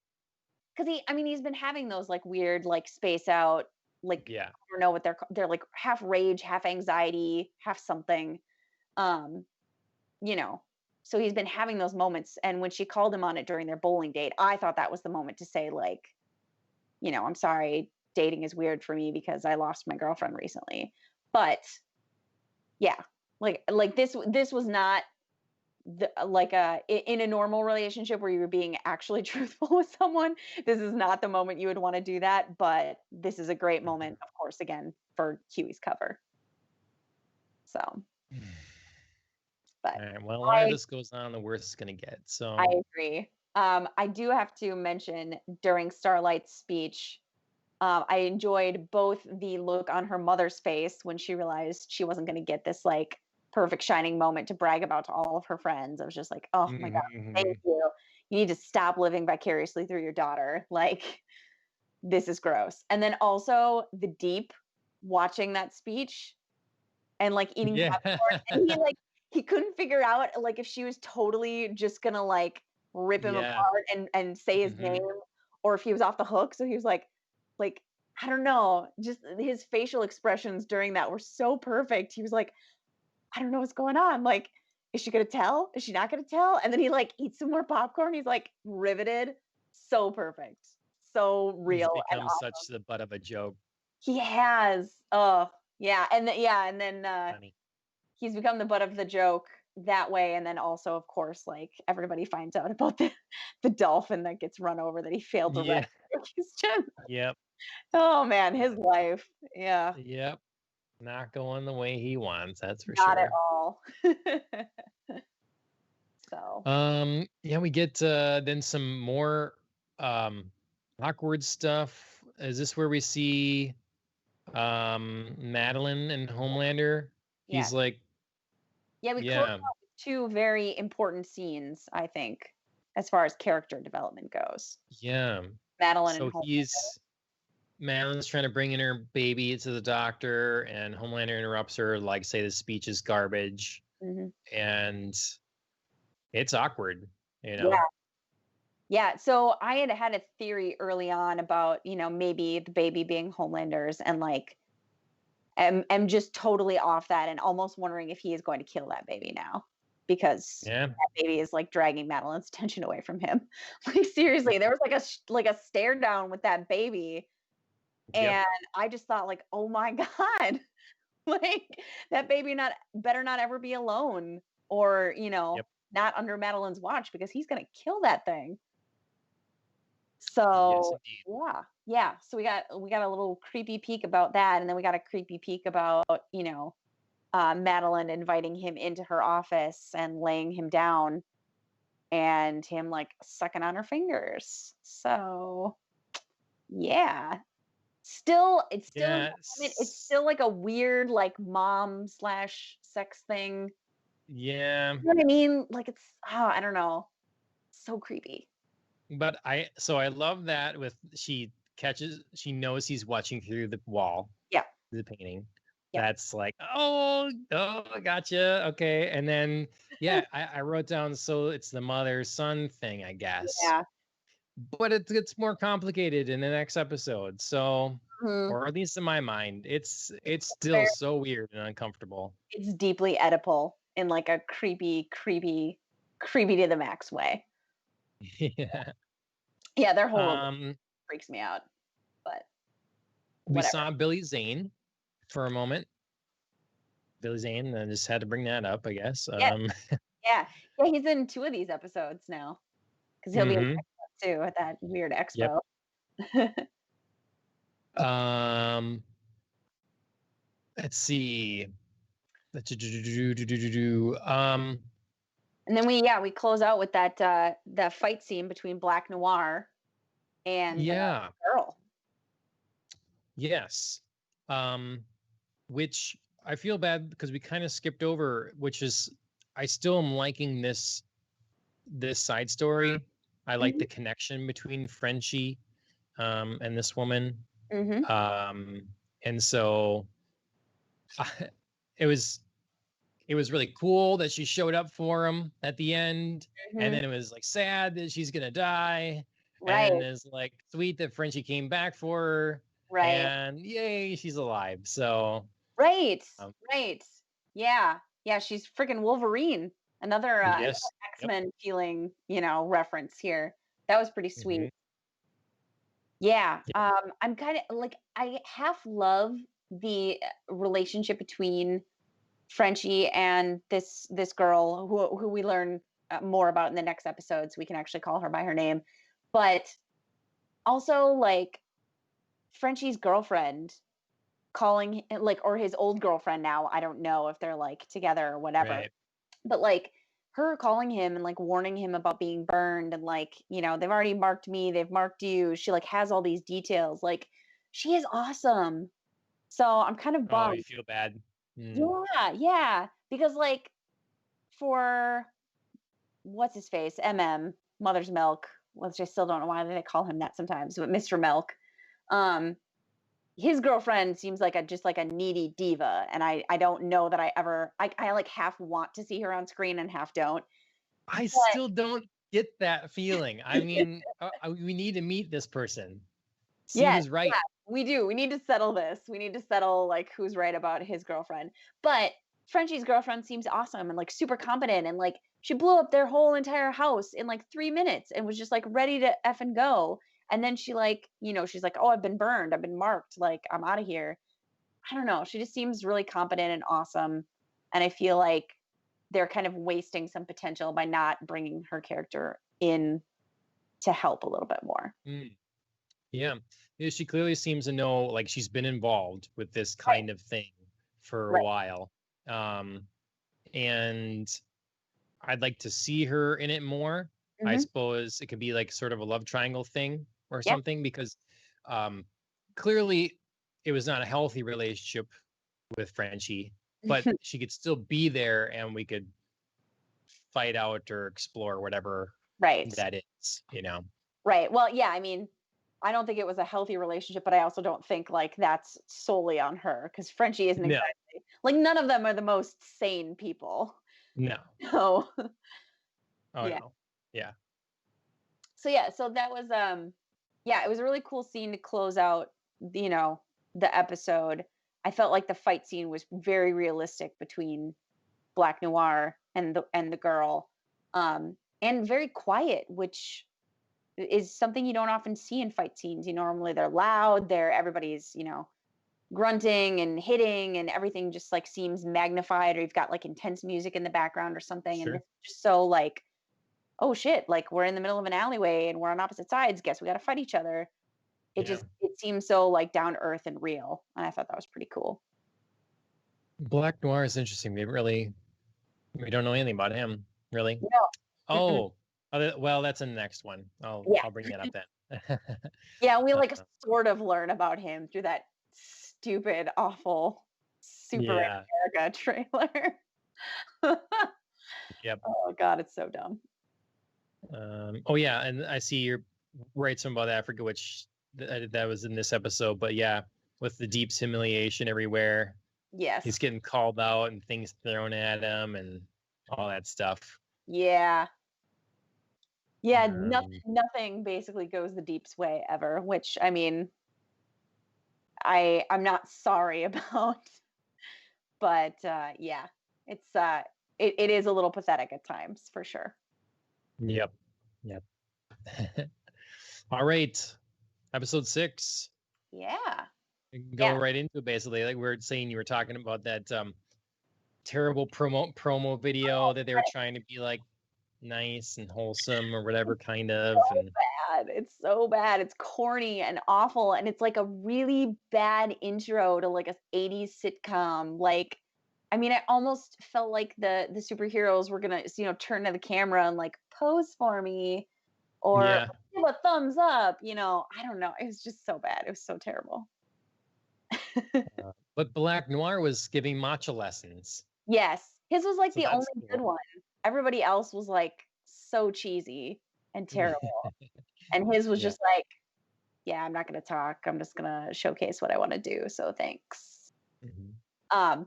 Because he's been having those like weird like space out, like Yeah. I don't know what they're like half rage, half anxiety, half something. Um, you know. So he's been having those moments, and when she called him on it during their bowling date, I thought that was the moment to say like, I'm sorry, dating is weird for me because I lost my girlfriend recently. But yeah, like this was not like in a normal relationship where you were being actually truthful with someone. This is not the moment you would want to do that, but this is a great moment, of course, again for Huey's cover. So, but All right. Well, the longer I this goes on, the worse it's gonna get. I So agree. I do have to mention during Starlight's speech, I enjoyed both the look on her mother's face when she realized she wasn't going to get this like perfect shining moment to brag about to all of her friends. I was just like, oh my God, thank mhm. you. You need to stop living vicariously through your daughter. Like, this is gross. And then also the Deep watching that speech and like eating Yeah. popcorn. And he couldn't figure out like if she was totally just gonna like rip him Yeah. apart and say his name, Hmm. or if he was off the hook. So he was like I don't know, just his facial expressions during that were so perfect. He was like, I don't know what's going on. Like, is she gonna tell? Is she not gonna tell? And then he like eats some more popcorn. He's like riveted. So perfect. So He's real and become such the butt of a joke. he has. Oh, yeah. And then Funny. he's become the butt of the joke that way. And then also, of course, like everybody finds out about the dolphin that gets run over that he failed to Yeah. rescue. He's just, Yep. oh man, his life. Yeah, Yep. Not going the way he wants, that's for not at sure. all. So, Yeah, we get then some more um awkward stuff. Is this where we see Madeline and Homelander? yeah. He's like, Yeah, we close yeah, out with two very important scenes, I think, as far as character development goes. yeah. Madeline and So Homelander. Madeline's trying to bring in her baby to the doctor, and Homelander interrupts her, like, say the speech is garbage, Hmm. and it's awkward, you Yeah. know? Yeah, so I had a theory early on about, maybe the baby being Homelander's, and like am just totally off that and almost wondering if he is going to kill that baby now because Yeah. that baby is like dragging Madeline's attention away from him. Like seriously, there was like like a stare down with that baby, Yep. and I just thought like, "Oh my god." Like that baby not better not ever be alone, or, Yep. not under Madeline's watch because he's going to kill that thing. Yes, So, indeed. yeah. Yeah, so we got a little creepy peek about that, and then we got a creepy peek about, Madeline inviting him into her office and laying him down and him like sucking on her fingers. So, yeah. It's still in Yeah. that moment. It's still like a weird like mom slash sex thing. Yeah. You know what I mean? Like it's I don't know. So creepy. But I love that with she knows he's watching through the wall, Yeah. the painting. Yep. That's like, oh, gotcha. Okay. And then, yeah, I wrote down, so it's the mother son thing, I guess. Yeah. but it gets more complicated in the next episode. So, Mhm. or at least in my mind, it's still so weird and uncomfortable. It's deeply Oedipal in like a creepy to the max way. Yeah. Yeah, their whole relationship Um, freaks me out, but we whatever. saw Billy Zane for a moment. Billy Zane, I just had to bring that up, I guess. Yeah, yeah, yeah. He's in 2 of these episodes now because he'll be in the Mhm. next one too at that weird Yep. expo. Um, let's see. And then we close out with that fight scene between Black Noir and the Yeah, girl. yes. Um, which I feel bad because we kind of skipped over, which is I still am liking this side story. I like Mhm, the connection between Frenchie and this woman. mhm, Um, and so it was really cool that she showed up for him at the end, and mhm. then it was like sad that she's gonna die, and Right, it's like sweet that Frenchie came back for her, right, and yay, she's alive. So right, um, right. Yeah, yeah. She's freaking Wolverine. Another yes, yep, X-Men feeling, reference here. That was pretty hmm sweet. Yeah, yep, I'm kind of like I half love the relationship between Frenchie and this girl who we learn more about in the next episode, so we can actually call her by her name. But also, like Frenchie's girlfriend calling like or his old girlfriend now. I don't know if they're like together or whatever. right, But like her calling him and like warning him about being burned and like, they've already marked me, they've marked you. She like has all these details. Like she is awesome. So I'm kind of oh, you bummed. feel bad. Mm, Yeah, yeah. Because like for what's his face? Mother's Milk, which I still don't know why they call him that sometimes, but Mr. Milk. Um, his girlfriend seems like a just like a needy diva, and I don't know that I like half want to see her on screen and half don't. I But still don't get that feeling. I mean, we need to meet this person, see yes, who's yeah, right. we do. We need to settle this. We need to settle like who's right about his girlfriend. But Frenchie's girlfriend seems awesome and like super competent and like she blew up their whole entire house in like 3 minutes and was just like ready to F and go. And then she like, she's like, oh, I've been burned. I've been marked. Like I'm out of here. I don't know. She just seems really competent and awesome. And I feel like they're kind of wasting some potential by not bringing her character in to help a little bit more. Mm. Yeah. Yeah, she clearly seems to know, like she's been involved with this Right. kind of thing for a Right. while. Um, and I'd like to see her in it more. I Hmm. suppose it could be like sort of a love triangle thing or Yeah. something because um, clearly it was not a healthy relationship with Frenchie, but she could still be there and we could fight out or explore whatever Right. that is, you know? Right. Well, yeah, I mean, I don't think it was a healthy relationship, but I also don't think like that's solely on her because Frenchie isn't No, exactly like none of them are the most sane people. no. So Oh, yeah. no. Yeah. So yeah, so that was yeah, it was a really cool scene to close out, you know, the episode. I felt like the fight scene was very realistic between Black Noir and the girl. And very quiet, which is something you don't often see in fight scenes. Normally they're loud, everybody's, grunting and hitting and everything just like seems magnified or you've got like intense music in the background or something and Sure. it's just so like, oh shit, like we're in the middle of an alleyway and we're on opposite sides, guess we got to fight each other. Yeah. It seems so like down to earth and real and I thought that was pretty cool. Black Noir is interesting. We don't know anything about him, really. No. Mm-mm. Oh, well, that's in the next one. Yeah. I'll bring that up then. Yeah, we like Uh, sort of learn about him through that stupid, awful Super yeah. America trailer. Yep. Oh god, it's so dumb. Oh yeah, and I see you're right some about Africa, which that was in this episode. But yeah, with the deep humiliation everywhere, he's Yes. getting called out and things thrown at him and all that stuff. Yeah. Yeah, Um, nothing basically goes the Deep's way ever, which I mean, I'm not sorry about, but yeah, it's it is a little pathetic at times for sure. yep. Yep. All right. Episode 6. Yeah. We can go Yeah. right into it basically. Like we were saying, you were talking about that terrible promo video that they were trying to be like nice and wholesome or whatever kind of. And Bad. It's so bad. It's corny and awful, and it's like a really bad intro to like a 80s sitcom. Like, I mean, I almost felt like the superheroes were gonna, turn to the camera and like pose for me or yeah. give a thumbs up. I don't know. It was just so bad. It was so terrible. But Black Noir was giving matcha lessons. Yes, his was like So the only that's good cool. one. Everybody else was like so cheesy and terrible, and his was Yeah. just like, yeah, I'm not gonna talk. I'm just gonna showcase what I want to do. So thanks. Mhm.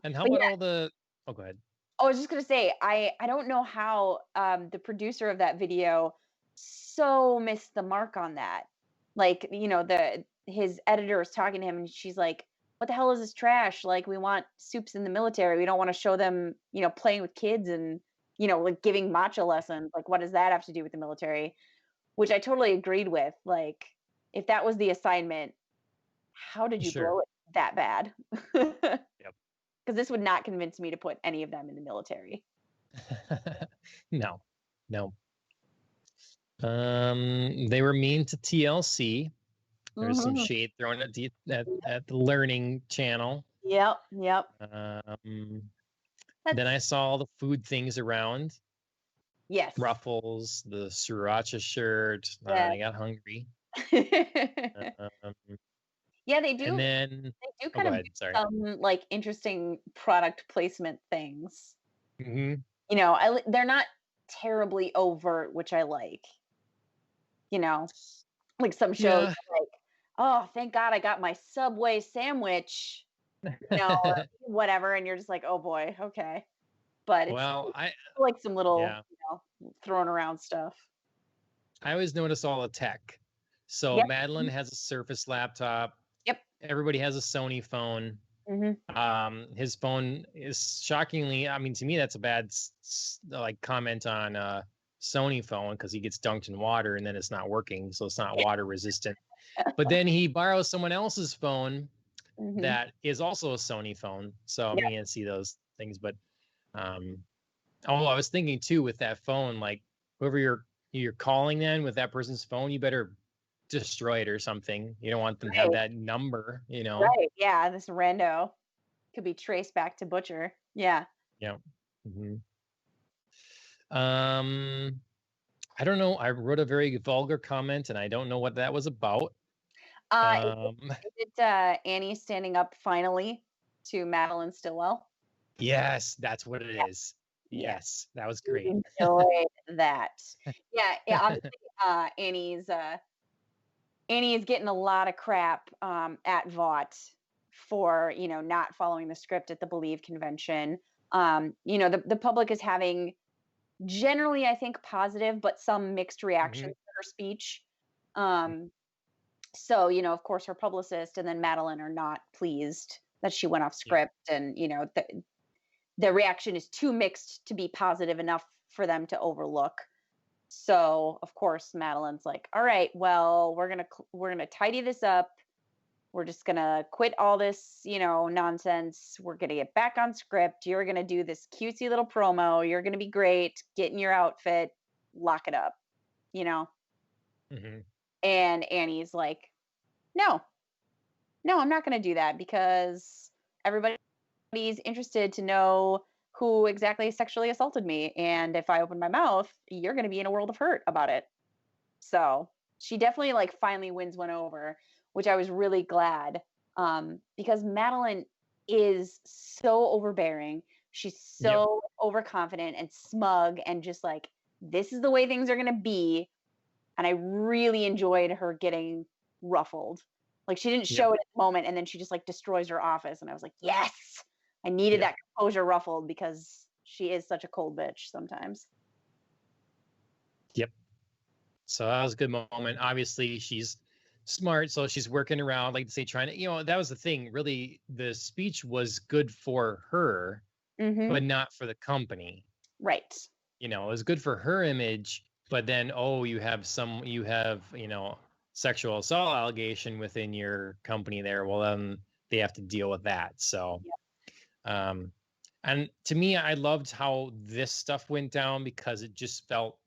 And how But about yeah, all the oh go ahead. I was just gonna say, I don't know how the producer of that video so missed the mark on that. Like, the his editor is talking to him, and she's like, "What the hell is this trash? Like, we want soups in the military. We don't want to show them, playing with kids and like giving matcha lessons. Like, what does that have to do with the military?" Which I totally agreed with. Like, if that was the assignment, how did you Sure. blow it that bad? Because Yep. this would not convince me to put any of them in the military. No. No. They were mean to TLC. There's some Mhm. shade thrown at the Learning Channel. Yep, yep. Um, then I That's saw all the food things around. yes. Ruffles, the sriracha shirt. Yeah. I got hungry. Um, Yeah, and then, they do oh, kind go of do ahead. Sorry. some, like, interesting product placement things. Hmm. They're not terribly overt, which I like, you know? Like, some shows Yeah. are like, "Oh, thank God I got my Subway sandwich," or whatever, and you're just like, "Oh boy, okay." But it's Well, like some little, yeah, thrown around stuff. I always notice all the tech. So Yep. Madeline has a Surface laptop. Yep. Everybody has a Sony phone. Mhm. His phone is shockingly, I mean, to me, that's a bad like comment on Sony phone because he gets dunked in water and then it's not working, so it's not water resistant. But then he borrows someone else's phone Mhm. that is also a Sony phone. So I Yeah. mean, I see those things, but um, oh, I was thinking too with that phone, like whoever you're calling then with that person's phone, you better destroy it or something. You don't want them to have Right. that number, you know? Right. Yeah, this rando could be traced back to Butcher. Yeah. Yeah. Mhm. Um, I don't know. I wrote a very vulgar comment and I don't know what that was about. Is it Um, Annie standing up finally to Madeline Stillwell? yes, that's what it Yeah. is. Yeah. Yes, that was We great. enjoyed that. Yeah, yeah, obviously, Annie is getting a lot of crap, at Vought for, not following the script at the Believe convention. The public is having generally, I think, positive, but some mixed reactions Mhm. to her speech. Um, so, of course, her publicist and then Madeline are not pleased that she went off Yep. script, and the reaction is too mixed to be positive enough for them to overlook. So, of course, Madeline's like, "All right, well, we're gonna tidy this up. We're just gonna quit all this, nonsense. We're gonna get back on script. You're gonna do this cutesy little promo. You're gonna be great. Get in your outfit. Lock it up." You know. Mhm. And Annie's like, "No, no, I'm not gonna do that because everybody's interested to know who exactly sexually assaulted me, and if I open my mouth, you're gonna be in a world of hurt about it." So she definitely like finally wins one over, which I was really glad, because Madeline is so overbearing. She's Yep. so overconfident and smug and just like, this is the way things are going to be. And I really enjoyed her getting ruffled. Like, she didn't Yep. show it at the moment, and then she just like destroys her office. And I was like, yes, I needed Yeah. that composure ruffled because she is such a cold bitch sometimes. Yep. So that was a good moment. Obviously, she's smart, so she's working around, like to say, trying to, that was the thing. Really, the speech was good for her, Mm-hmm. but not for the company. Right. It was good for her image, but then, you have sexual assault allegation within your company there. Well, then they have to deal with that. So, Yep. um, and to me, I loved how this stuff went down because it just felt,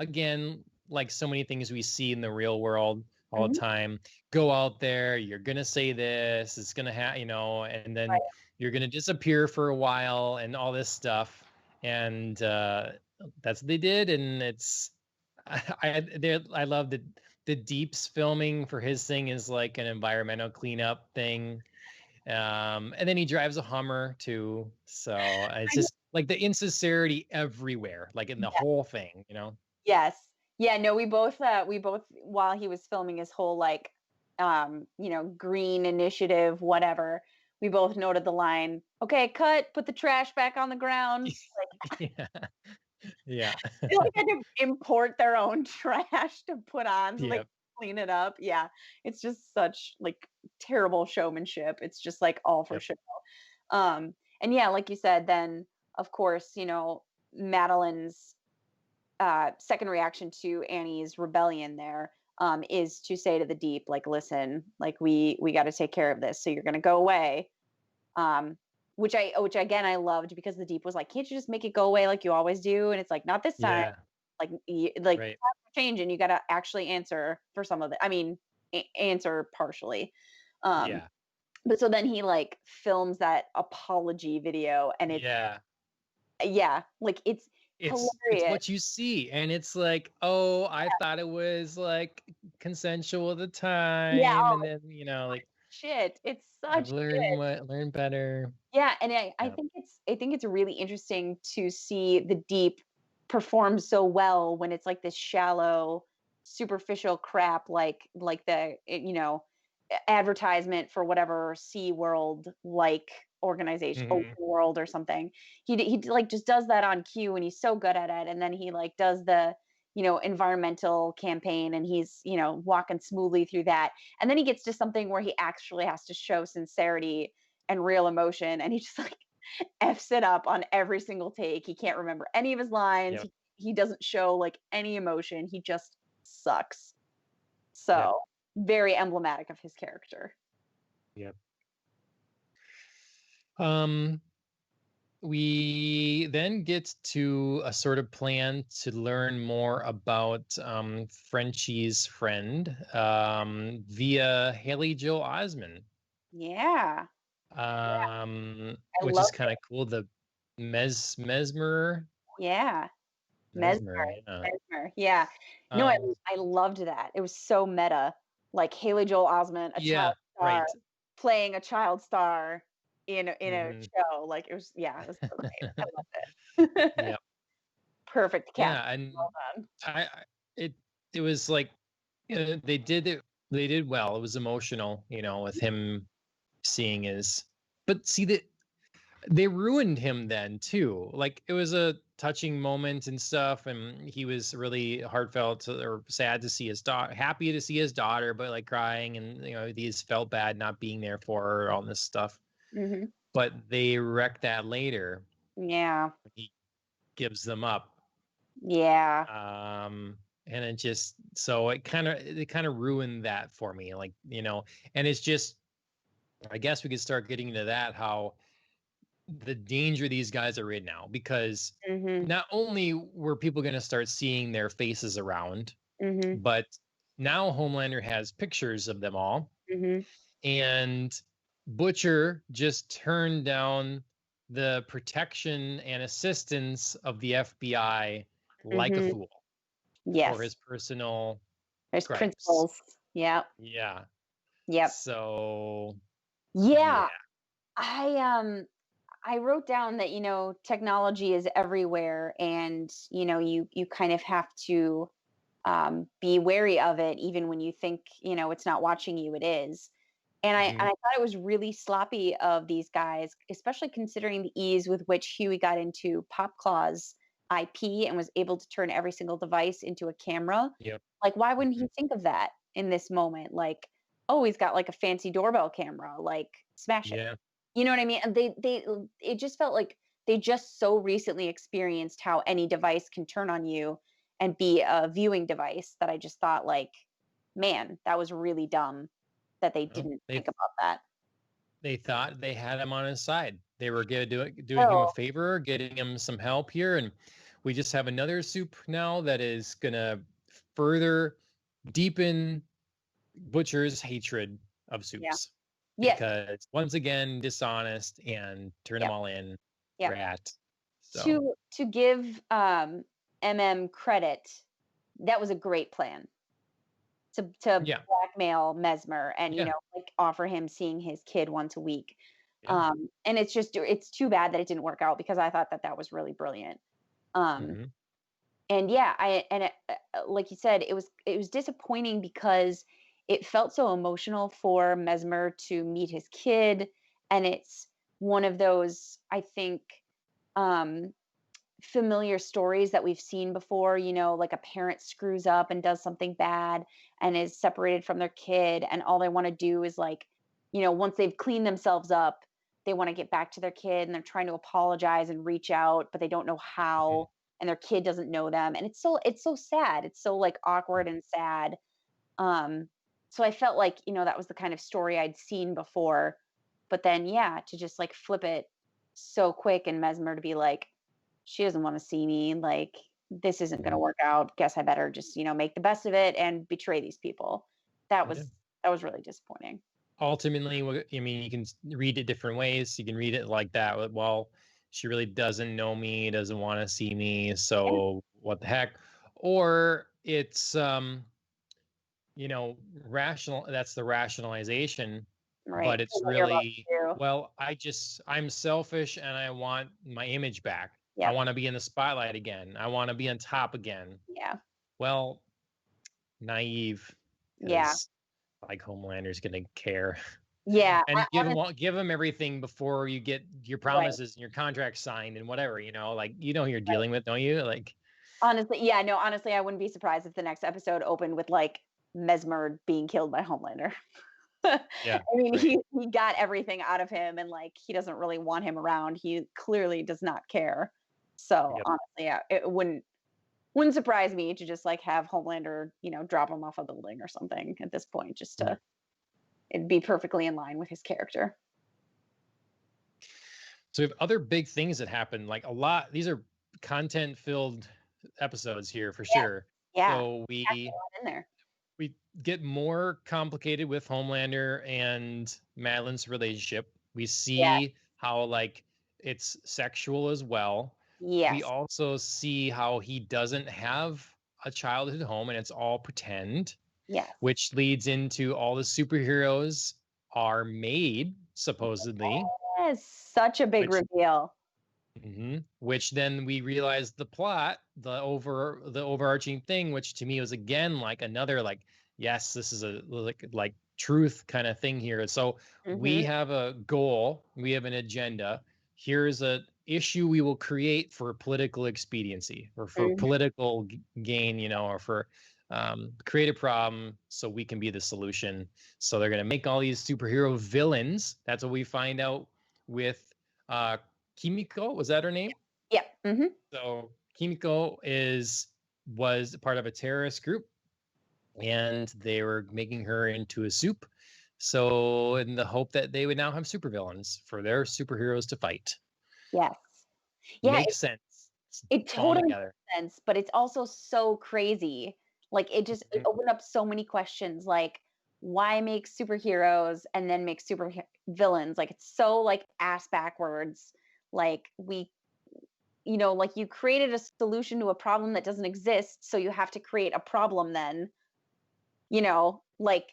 again, like so many things we see in the real world all the Mm-hmm. time. Go out there, you're gonna say this, it's gonna have, and then Right. you're gonna disappear for a while and all this stuff. And that's what they did. And I love the Deep's filming for his thing is like an environmental cleanup thing. And then he drives a Hummer too. So it's I know. just like the insincerity everywhere, like in the Yeah. whole thing. Yes. Yeah, no, we both while he was filming his whole like green initiative, whatever, we both noted the line, okay, cut, put the trash back on the ground. Yeah. Yeah. They like had to import their own trash to put on so they Yep. could clean it up. Yeah. It's just such like terrible showmanship. It's just like all for Yep. show. And yeah, like you said, then of course, Madeline's second reaction to Annie's rebellion there is to say to the Deep, like, listen, like we got to take care of this. So you're going to go away. Um, which again I loved because the Deep was like, can't you just make it go away like you always do? And it's like, not this time. Yeah. Like, Right. change, and you got to actually answer for some of it. I mean, answer partially. Um, Yeah. but so then he like films that apology video, and it's Yeah. yeah, like it's It's hilarious. what you see. And it's like, oh, I thought it was like consensual at the Yeah, time. And oh, then, like shit, it's I've such learned better. yeah, and I Yeah. think it's really interesting to see the Deep perform so well when it's like this shallow, superficial crap, like advertisement for whatever Sea World like organization, Open Hmm. World or something. He like just does that on cue, and he's so good at it. And then he like does the environmental campaign, and he's walking smoothly through that. And then he gets to something where he actually has to show sincerity and real emotion, and he just like f's it up on every single take. He can't remember any of his lines. Yep. He doesn't show like any emotion. He just sucks. Yep. So very emblematic of his character. Yep. Um, we then get to a sort of plan to learn more about Frenchie's friend via Haley Joel Osment, Yeah, I which is loved kind of it. cool. The mesmer, Yeah, mesmer, mesmer, yeah. mesmer. Yeah, no, I Um, I loved that. It was so meta. Like Haley Joel Osment, a child yeah, star, right. playing a child star in a Hmm. show. Like it was so great. I loved it. Yeah, Perfect cast. yeah, and Well done. I it it was like they did it. They did well. It was emotional, with him seeing his. But see that they ruined him then too. Like it was a touching moment and stuff, and he was really heartfelt or sad to see his daughter, happy to see his daughter, but like crying, and he's felt bad not being there for her, all this stuff. Mhm. But they wreck that later. Yeah. He gives them up. Yeah. And it just so it kind of ruined that for me, like, and it's just, I guess we could start getting into that, how the danger these guys are in now, because Mhm. not only were people going to start seeing their faces around, Mhm. but now Homelander has pictures of them all, Mhm. and Butcher just turned down the protection and assistance of the FBI like a Mhm. fool for Yes. his personal There's gripes. principles. Yep. Yeah. Yep. So, Yeah. yeah. I wrote down that technology is everywhere, and you kind of have to be wary of it, even when you think it's not watching you. It is. And I Mhm. thought it was really sloppy of these guys, especially considering the ease with which Huey got into Popclaw's IP and was able to turn every single device into a camera, Yep. like, why wouldn't he Mhm. think of that in this moment? Like, "Oh, he's got, like, a fancy doorbell camera, like, smash it." Yeah. You know what I mean? And they it just felt like they just so recently experienced how any device can turn on you and be a viewing device that I just thought, like, "Man, that was really dumb that they Well, didn't think about that." they thought they had him on his side. They were doing him a Oh, favor, getting him some help here, and we just have another soup now that is gonna further deepen Butcher's hatred of yeah. soups Yes. because once again dishonest and turn them Yep. all in Yep. rat. So To give, MM credit, that was a great plan to yeah, blackmail Mesmer and, yeah, like, offer him seeing his kid once a week. yeah. And it's too bad that it didn't work out because I thought that that was really brilliant. Um, Hmm. and yeah, like you said, it was disappointing because it felt so emotional for Mesmer to meet his kid, and it's one of those, I think, um familiar stories that we've seen before, like a parent screws up and does something bad and is separated from their kid, and all they want to do is, like, once they've cleaned themselves up, they want to get back to their kid and they're trying to apologize and reach out, but they don't know Hmm. how, and their kid doesn't know them, and it's so sad. It's so, like, awkward and sad. Um so I felt like, that was the kind of story I'd seen before, but then, yeah, to just, like, flip it so quick and Mesmer to be like, she doesn't want to see me. Like, this isn't going to Hmm. work out. Guess I better just, make the best of it and betray these people. That Yeah. was that was really disappointing. Ultimately, I mean, you can read it different ways. You can read it like that. Well, she really doesn't know me, doesn't want to see me, Yeah, so what the heck? Or it's rational, that's the rationalization, right. but For it's what you're about really, to do. well, I'm selfish and I want my image back. I Yep. want to be in the spotlight again. I want to be on top again. Yeah. Well, naive, Yeah. because like Homelander's gonna care. Yeah. And give him everything before you get your Right. promises and your contract signed and whatever, like who you're Right. dealing with, don't you? Like, Honestly, yeah, no, honestly, I wouldn't be surprised if the next episode opened with, like, Mesmer being killed by Homelander. I yeah, mean, right. he got everything out of him, and, like, he doesn't really want him around. He clearly does not care. So, Yep. honestly, yeah, it wouldn't surprise me to just, like, have Homelander, drop him off a building or something at this point, just Yeah. to it'd be perfectly in line with his character. So we have other big things that happen, like a lot. These are content filled episodes here for Yeah. sure. Yeah. So Packed a lot in there. we get more complicated with Homelander and Madeline's relationship. We Yeah. see how like it's sexual as well. We Yes. also see how he doesn't have a childhood home and it's all pretend, Yes. which leads into all the superheroes are made supposedly, Yes. Such a big which reveal. which then we realized the plot, the overarching thing, which to me was again like another like, yes, this is a like truth kind of thing here. So we Mhm. have a goal, we have an agenda. Here's a issue we will create for political expediency or for Mhm. political gain, or for create a problem so we can be the solution. So they're gonna make all these superhero villains. That's what we find out with uh Kimiko, was that her name? Yeah. Mhm. So Kimiko was part of a terrorist group, and they were making her into a soup. So in the hope that they would now have supervillains for their superheroes to fight. Yes. Yeah, Makes sense. It's it falling totally together. makes sense, but it's also so crazy. Like, it Mhm. opened up so many questions, like, why make superheroes and then make super villains? Like, it's so, like, ass backwards. Like, like, you created a solution to a problem that doesn't exist, so you have to create a problem then, like,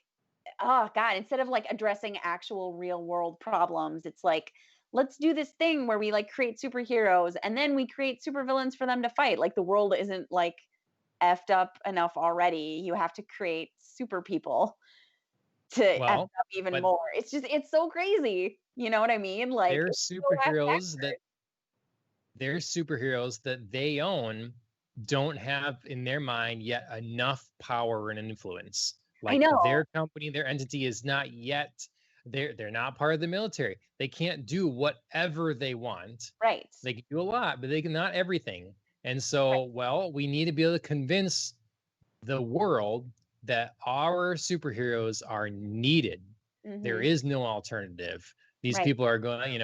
oh god, instead of, like, addressing actual real world problems, it's like, let's do this thing where we, like, create superheroes and then we create supervillains for them to fight. Like, the world isn't, like, effed up enough already. You have to create super people to F Well, up even but more. It's so crazy. You know what I mean? Like, they're it's so ass superheroes that backwards. their superheroes that they own don't have in their mind yet enough power and influence. I Like know. their company, their entity is not yet, they're not part of the military. They can't do whatever they want. Right. They can do a lot, but they can not everything. And Right. so, well, we need to be able to convince the world that our superheroes are needed. There Hmm. is no alternative. These Right. people are going,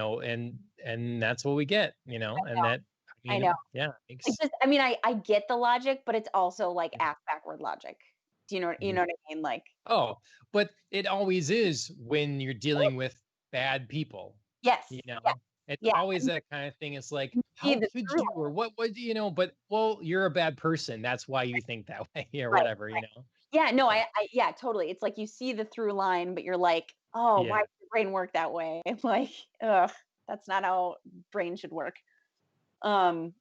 and that's what we get, and that, I I know. mean, yeah, It makes, just, I mean, I get the logic, but it's also like ass backward logic. Do you mhm. know what I mean? Like, Oh, but it always is when you're dealing with bad people, yes, you yeah, know. It's yeah. always that kind of thing. It's like, You see how the could through you, or what would but well, you're a bad person. That's why you think that way, or line. whatever, Yeah, no, Yeah. yeah, totally. It's like you see the through line, but you're like, "Oh, why Yeah. does your brain work that way?" Like, ugh, that's not how brain should work. Um,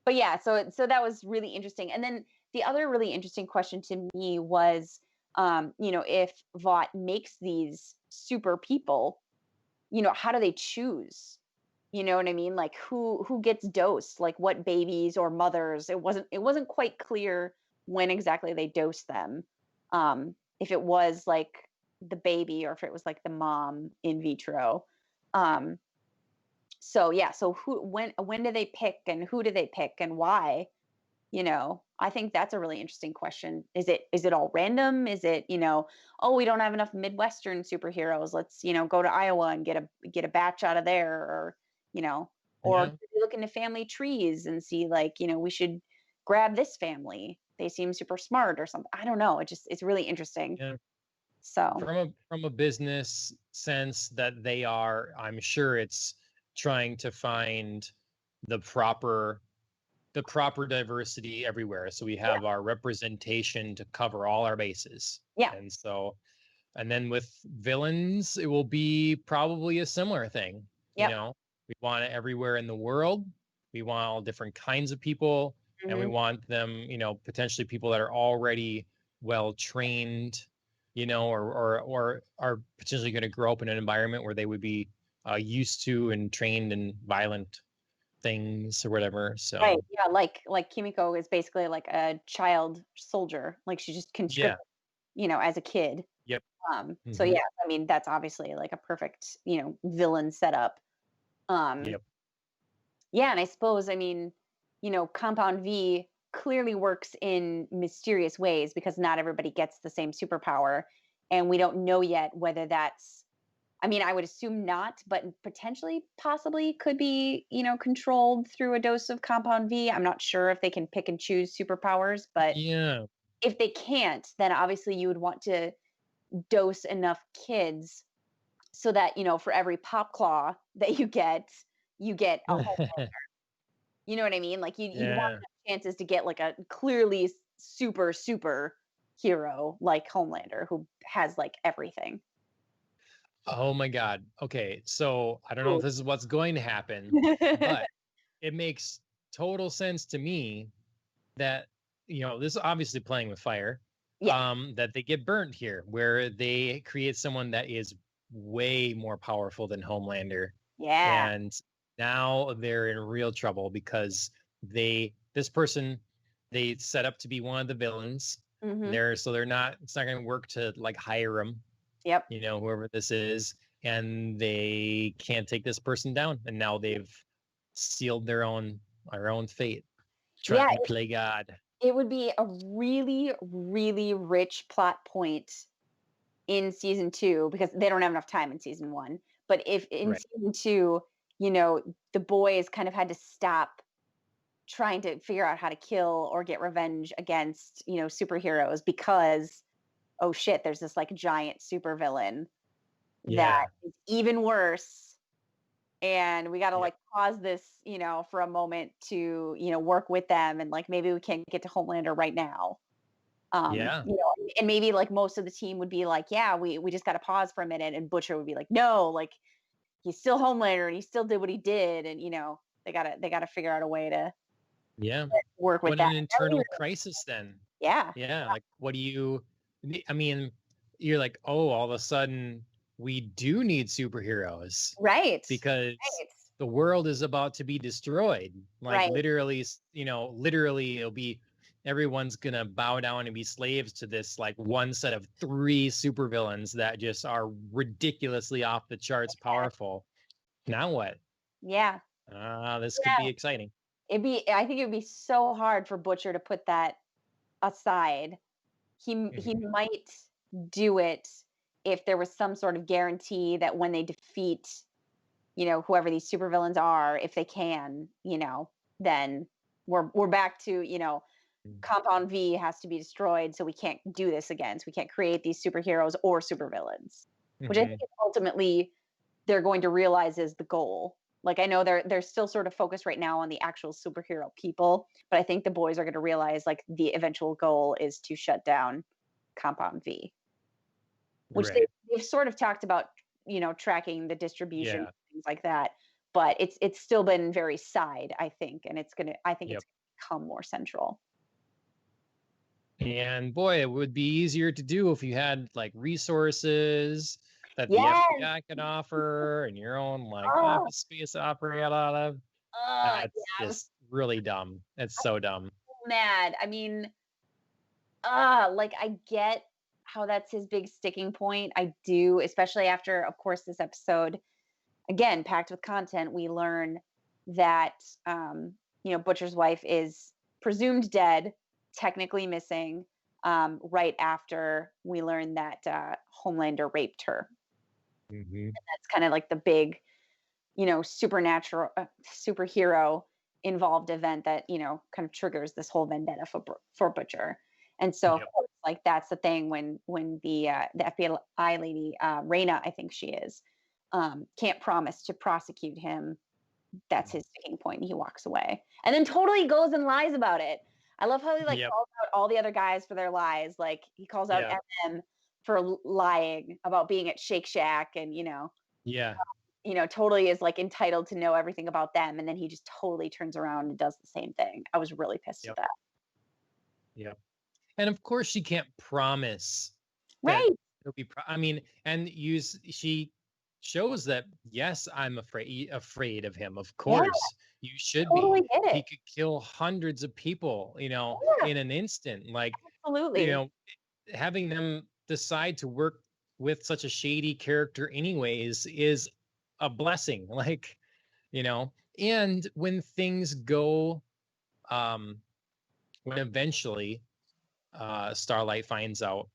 but yeah, so that was really interesting. And then the other really interesting question to me was, if Vought makes these super people, how do they choose? You know what I mean? Like who gets dosed? Like what babies or mothers? It wasn't quite clear when exactly they dosed them. If it was like the baby or if it was like the mom in vitro. Um, so yeah, so who when do they pick and who do they pick and why? I think that's a really interesting question. Is it all random? Is it, oh, we don't have enough Midwestern superheroes. Let's, go to Iowa and get a batch out of there, or, you know, or Yeah. do they look into family trees and see like, we should grab this family. They seem super smart or something. I don't know. It's really interesting. Yeah. So From a business sense that they are, I'm sure it's trying to find the proper the proper diversity everywhere, so we yeah, have our representation to cover all our bases. yeah, And so, and then with villains, it will be probably a similar thing. yep. We want it everywhere in the world. We want all different kinds of people, and we Hmm. want them, potentially people that are already well trained, or are potentially going to grow up in an environment where they would be used to and trained in violent things or whatever. Right. So Yeah. Like Kimiko is basically like a child soldier. Like she just yeah, conscripted, as a kid. yep, So hmm, yeah, I mean that's obviously like a perfect, villain setup. Um, yep, yeah, and I suppose I mean, Compound V clearly works in mysterious ways because not everybody gets the same superpower, and we don't know yet whether that's. I mean, I would assume not, but potentially, possibly could be, controlled through a dose of Compound V. I'm not sure if they can pick and choose superpowers, but yeah. if they can't, then obviously you would want to dose enough kids so that for every pop claw that you get a whole. You know what I mean? Like you'd want Yeah. enough chances to get like a clearly super hero like Homelander who has like everything. Oh my God. Okay. So I don't know if Ooh. this is what's going to happen, but it makes total sense to me that, this is obviously playing with fire, Yeah, that they get burnt here, where they create someone that is way more powerful than Homelander. yeah. And now they're in real trouble because this person, they set up to be one of the villains. Hmm. So it's not going to work to like hire them, Yep. whoever this is, and they can't take this person down. And now they've sealed their own fate, trying Yeah, to play God. it would be a really, really rich plot point in season two because they don't have enough time in season one. But if in Right. season two, the boys kind of had to stop trying to figure out how to kill or get revenge against, superheroes because, oh shit, there's this like giant supervillain that Yeah. is even worse. And we got to Yep. like pause this, for a moment to, work with them. And like maybe we can't get to Homelander right now. Yeah. And maybe like most of the team would be like, yeah, we just got to pause for a minute. And Butcher would be like, no, like he's still Homelander and he still did what he did. And, they gotta figure out a way to Yeah. work with What that. an That would be internal really- crisis then. Yeah. Yeah. Like, what do you, I mean, you're like, oh, all of a sudden we do need superheroes Right. because Right. the world is about to be destroyed. Like Right. literally, literally it'll be everyone's gonna bow down and be slaves to this like one set of 3 supervillains that just are ridiculously off the charts powerful. Now what? Yeah. This could be Yeah. exciting. I think it'd be so hard for Butcher to put that aside. He Mhm. might do it if there was some sort of guarantee that when they defeat, whoever these supervillains are, if they can, then we're back to, Compound V has to be destroyed, so we can't do this again. So we can't create these superheroes or supervillains, which I think Mhm. is ultimately they're going to realize is the goal. Like I know they're still sort of focused right now on the actual superhero people, but I think the boys are going to realize like the eventual goal is to shut down Compound V, which Right. they've sort of talked about, tracking the distribution, Yeah. things like that. But it's still been very side, I think, and I think Yep. it's gonna become more central. And boy, it would be easier to do if you had like resources that the Yes. FBI could offer and your own like Oh, office space to operate out of. That's yeah, I was just really dumb. It's so dumb. so mad. I mean, like I get how that's his big sticking point. I do, especially after, of course, this episode again packed with content. We learn that Butcher's wife is presumed dead, technically missing. Right after we learn that Homelander raped her. Hmm. That's kind of like the big, supernatural, superhero involved event that kind of triggers this whole vendetta for Butcher. And so, of Yep. course, like that's the thing when the FBI lady, Raina, I think she is, can't promise to prosecute him. That's his sticking point. And he walks away, and then totally goes and lies about it. I love how he like Yep. calls out all the other guys for their lies. Like he calls out Yeah. MM for lying about being at Shake Shack, and Yeah. totally is like entitled to know everything about them. And then he just totally turns around and does the same thing. I was really pissed at Yep. that. Yep. And of course, she can't promise that Right. it'll be. I mean, and use she shows that yes, I'm afraid of him. Of Yeah. course, you should Totally be. get He it. could kill hundreds of people, Yeah. in an instant. Like, you Absolutely. know, having them decide to work with such a shady character, anyways, is a blessing. Like, and when things go, um, when eventually Starlight finds out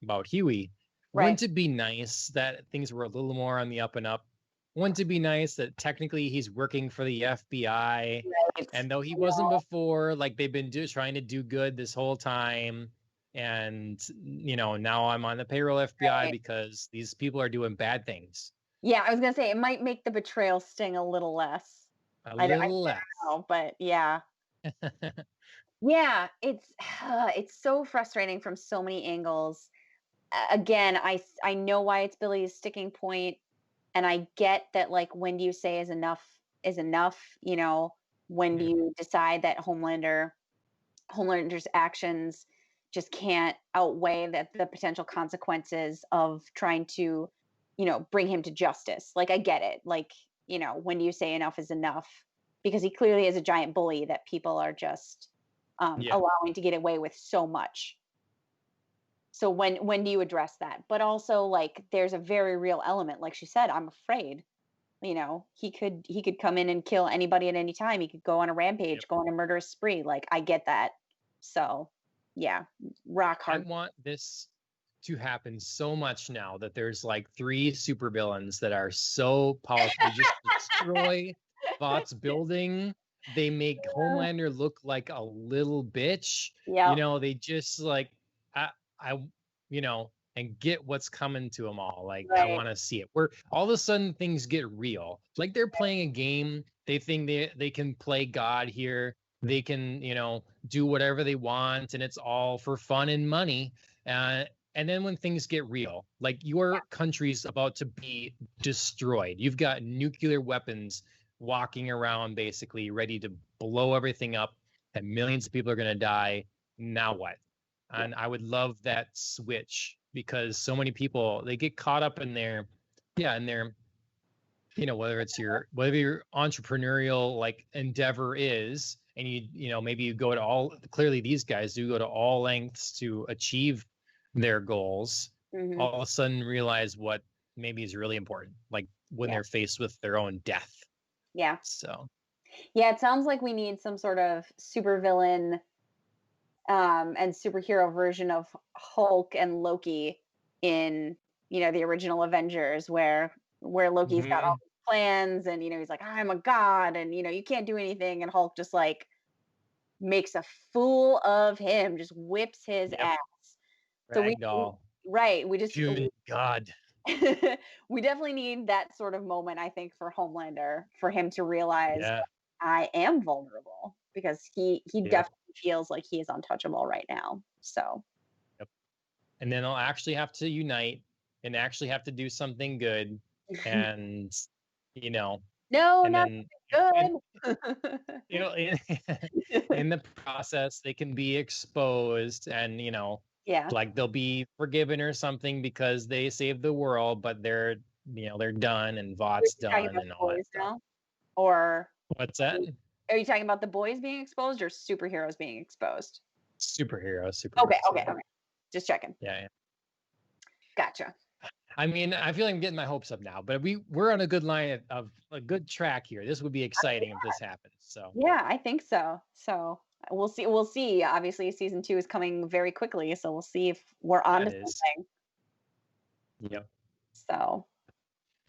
about Huey. Right. Wouldn't it be nice that things were a little more on the up and up? Wouldn't it be nice that technically he's working for the FBI, Right. and though he I wasn't know. before, like they've been trying to do good this whole time, and now I'm on the payroll FBI Right. because these people are doing bad things. Yeah, I was gonna say it might make the betrayal sting a little less. A I little don't less. know, but yeah. Yeah, it's so frustrating from so many angles. Again, I know why it's Billy's sticking point, and I get that like when do you say is enough, when do Mhm. you decide that Homelander's actions just can't outweigh the potential consequences of trying to, bring him to justice. Like I get it. Like, when do you say enough is enough? Because he clearly is a giant bully that people are just Yeah. allowing to get away with so much. So when do you address that? But also like there's a very real element. Like she said, I'm afraid. He could come in and kill anybody at any time. He could go on a Yep. rampage, go on a murderous spree. Like I get that. So yeah, rock I hard. want this to happen so much now that there's like 3 supervillains that are so powerful. They just destroy Thought's building. They make Homelander look like a little bitch. Yep. They just like I and get what's coming to them all. Like I Right. want to see it. Where all of a sudden things get real. Like they're playing a game. They think they can play God here. They can, do whatever they want and it's all for fun and money. Uh, and then when things get real, like your country's about to be destroyed, you've got nuclear weapons walking around basically ready to blow everything up, and millions of people are going to die. Now what? Yeah. And I would love that switch because so many people they get caught up in their whether it's whatever your entrepreneurial like endeavor is, and maybe you go to clearly these guys do go to all lengths to achieve their goals, Mm-hmm. all of a sudden realize what maybe is really important, like when they're faced with their own death. Yeah. So yeah, it sounds like we need some sort of supervillain and superhero version of Hulk and Loki in the original Avengers, where Loki's got all these plans, and he's like, I'm a god, and you can't do anything, and Hulk just like makes a fool of him, just whips his ass. So ragdoll, we just June God. we definitely need that sort of moment, I think, for Homelander, for him to realize I am vulnerable, because he definitely feels like he is untouchable right now. So and then I'll actually have to unite and actually have to do something good, and no, and not then good. in the process they can be exposed, and Yeah, like they'll be forgiven or something because they saved the world, but they're done, and Vought's done and all that stuff. now? Or What's that? are you talking about the boys being exposed or superheroes being exposed? Superheroes. Okay. Just checking. Yeah. Gotcha. I mean, I feel like I'm getting my hopes up now, but we're on a good line of a good track here. This would be exciting if this happens. So yeah, I think so. So we'll see. We'll see. Obviously, season 2 is coming very quickly, so we'll see if we're on to something. Yep. So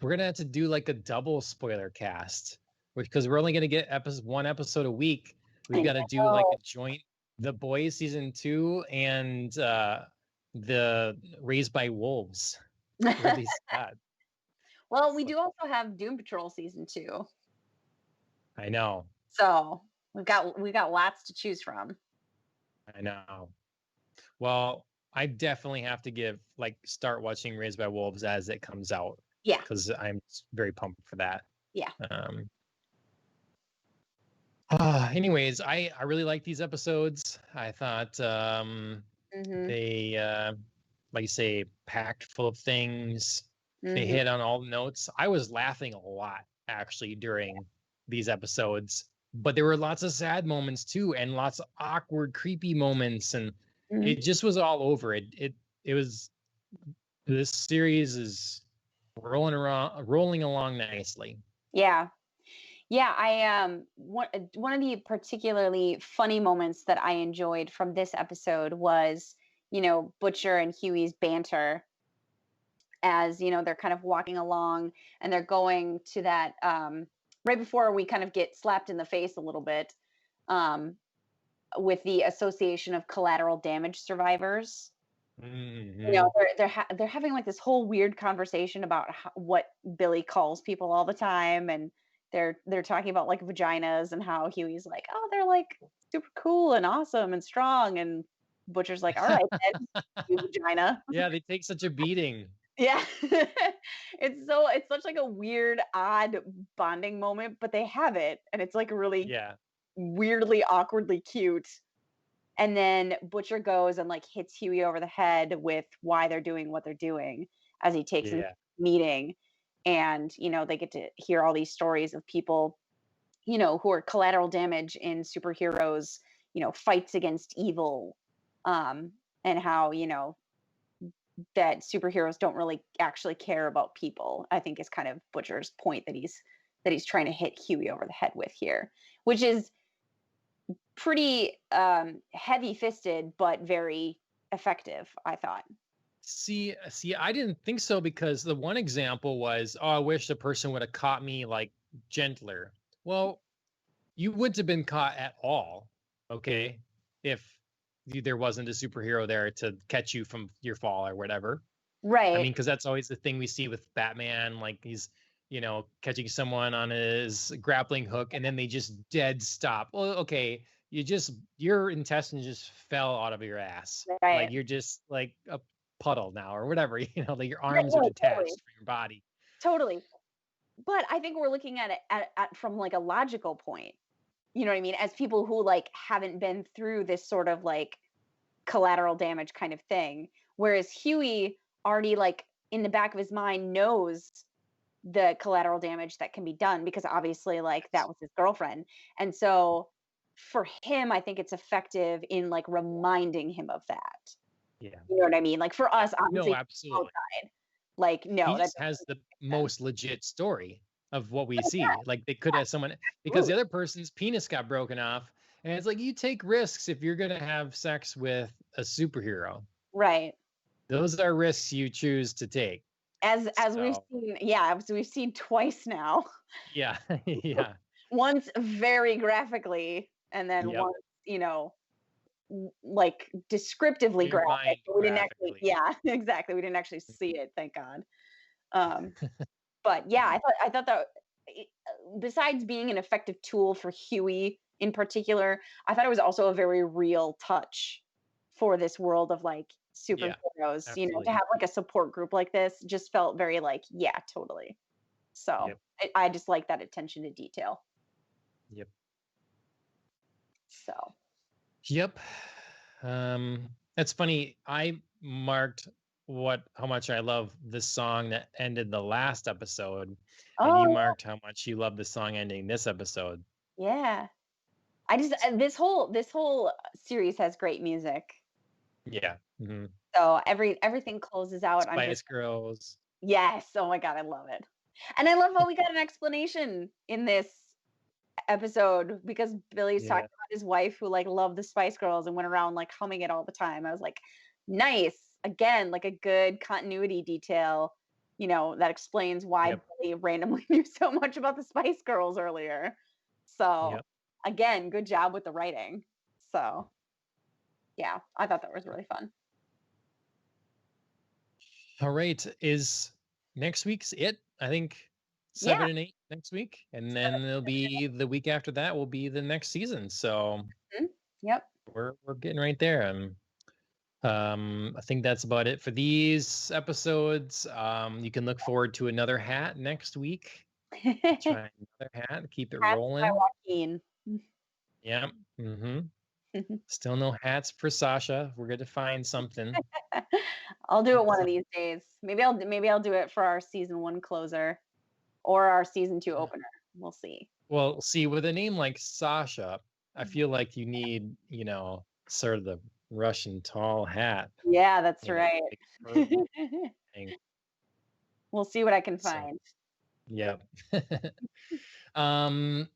we're gonna have to do like a double spoiler cast, because we're only gonna get one episode a week. We've got to do like a joint The Boys season 2 and the Raised by Wolves. Really sad. Well, we do also have Doom Patrol season 2. I know. So we got lots to choose from. I know. Well, I definitely have to start watching Raised by Wolves as it comes out. Yeah. Because I'm very pumped for that. Yeah. Anyways, I really like these episodes. I thought they, like you say, packed full of things. They hit on all the notes. I was laughing a lot actually during these episodes, but there were lots of sad moments too, and lots of awkward, creepy moments, and it just was all over. It was. This series is rolling along nicely. Yeah. I one of the particularly funny moments that I enjoyed from this episode was, Butcher and Huey's banter as, they're kind of walking along, and they're going to that right before we kind of get slapped in the face a little bit with the Association of Collateral Damage Survivors. They're having like this whole weird conversation about what Billy calls people all the time, and they're talking about like vaginas, and how Huey's like, oh, they're like super cool and awesome and strong, and Butcher's like, all right, then, you vagina. Yeah, they take such a beating. Yeah. It's such like a weird, odd bonding moment, but they have it, and it's like really weirdly, awkwardly cute. And then Butcher goes and like hits Huey over the head with why they're doing what they're doing, as he takes him to the meeting. And, they get to hear all these stories of people, who are collateral damage in superheroes, fights against evil. And how, that superheroes don't really actually care about people, I think is kind of Butcher's point that he's trying to hit Huey over the head with here, which is pretty heavy-fisted but very effective, I thought. See, I didn't think so, because the one example was, oh, I wish the person would have caught me like gentler. Well, you wouldn't have been caught at all, okay, if there wasn't a superhero there to catch you from your fall or whatever. Right. I mean, because that's always the thing we see with Batman, like he's catching someone on his grappling hook, and then they just dead stop. Well, okay, your intestines just fell out of your ass. Right. Like you're just like a puddle now or whatever, like your arms are detached from your body. Totally. But I think we're looking at it at from like a logical point. You know what I mean? As people who like haven't been through this sort of like collateral damage kind of thing. Whereas Huey already like in the back of his mind knows the collateral damage that can be done, because obviously like that was his girlfriend. And so for him, I think it's effective in like reminding him of that. Yeah. You know what I mean? Like for us, No, obviously, absolutely. like no, He that just has doesn't the make sense. most legit story of what we Oh, see. Like they could yeah, have someone because the absolutely. other person's penis got broken off. And it's like you take risks if you're gonna have sex with a superhero. Right. Those are risks you choose to take. As we've So seen, yeah, as we've seen twice now. yeah, yeah, Once very graphically, and then yep. once, like descriptively graphic. Rewind But we didn't actually, graphically. yeah, exactly. We didn't actually see it, thank God. Um, but yeah, I thought that besides being an effective tool for Huey in particular, I thought it was also a very real touch for this world of like Yeah, superheroes. To absolutely. have like a support group like this just felt very like, yeah, totally. So Yep, I just like that attention to detail. yep, So yep. That's funny. I marked how much I love the song that ended the last episode, and you oh marked how much you love the song ending this episode. yeah. I just this whole series has great music. Yeah. Hmm. So everything closes out on just Spice Girls. yes. Oh my God, I love it. And I love how we got an explanation in this episode, because Billy's talking Yeah. about his wife who like loved the Spice Girls and went around like humming it all the time. I was like, nice. Again, like a good continuity detail, that explains why Yep. Billy randomly knew so much about the Spice Girls earlier. So Yep. again, good job with the writing. So yeah, I thought that was really fun. All right. Is next week's it? I think Yeah. 7 and 8 next week, and then it'll be the week after that will be the next season. So Mhm. Yep. we're getting right there. And I think that's about it for these episodes. You can look forward to another hat next week. Try another hat, keep it Hats by rolling. Joaquin. Yeah. Mm-hmm. Still no hats for Sasha. We're going to find something. I'll do it one of So, these days. Maybe I'll do it for our season 1 closer or our season 2 opener. We'll see. well, see, with a name like Sasha, I feel like you need, sort of the Russian tall hat, Yeah, that's right. big purple thing. We'll see what I can So, find. yeah. um,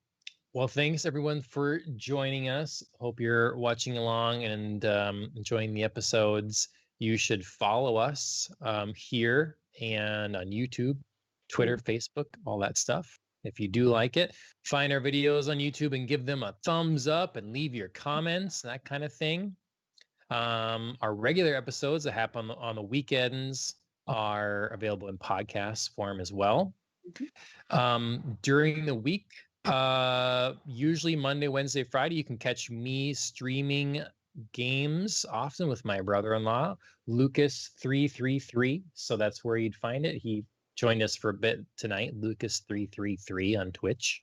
well, thanks everyone for joining us. Hope you're watching along and enjoying the episodes. You should follow us here and on YouTube, Twitter, Facebook, all that stuff. If you do like it, find our videos on YouTube and give them a thumbs up and leave your comments, that kind of thing. Our regular episodes that happen on the weekends are available in podcast form as well. During the week, usually Monday, Wednesday, Friday, you can catch me streaming games often with my brother-in-law, Lucas333. So that's where you'd find it. He joined us for a bit tonight, Lucas333 on Twitch.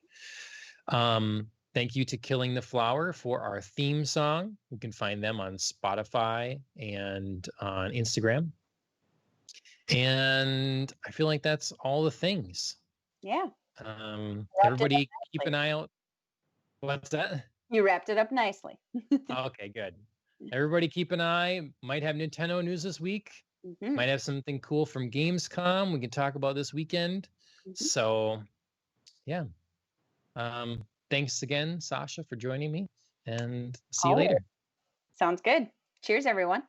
Thank you to Killing the Flower for our theme song. You can find them on Spotify and on Instagram. And I feel like that's all the things. Yeah. Everybody keep an eye out. What's that? You wrapped it up nicely. Okay, good. Everybody keep an eye. Might have Nintendo news this week. Mhm. Might have something cool from Gamescom we can talk about this weekend. Mhm. So, yeah. Thanks again, Sasha, for joining me, and see you Always. later. Sounds good. Cheers, everyone.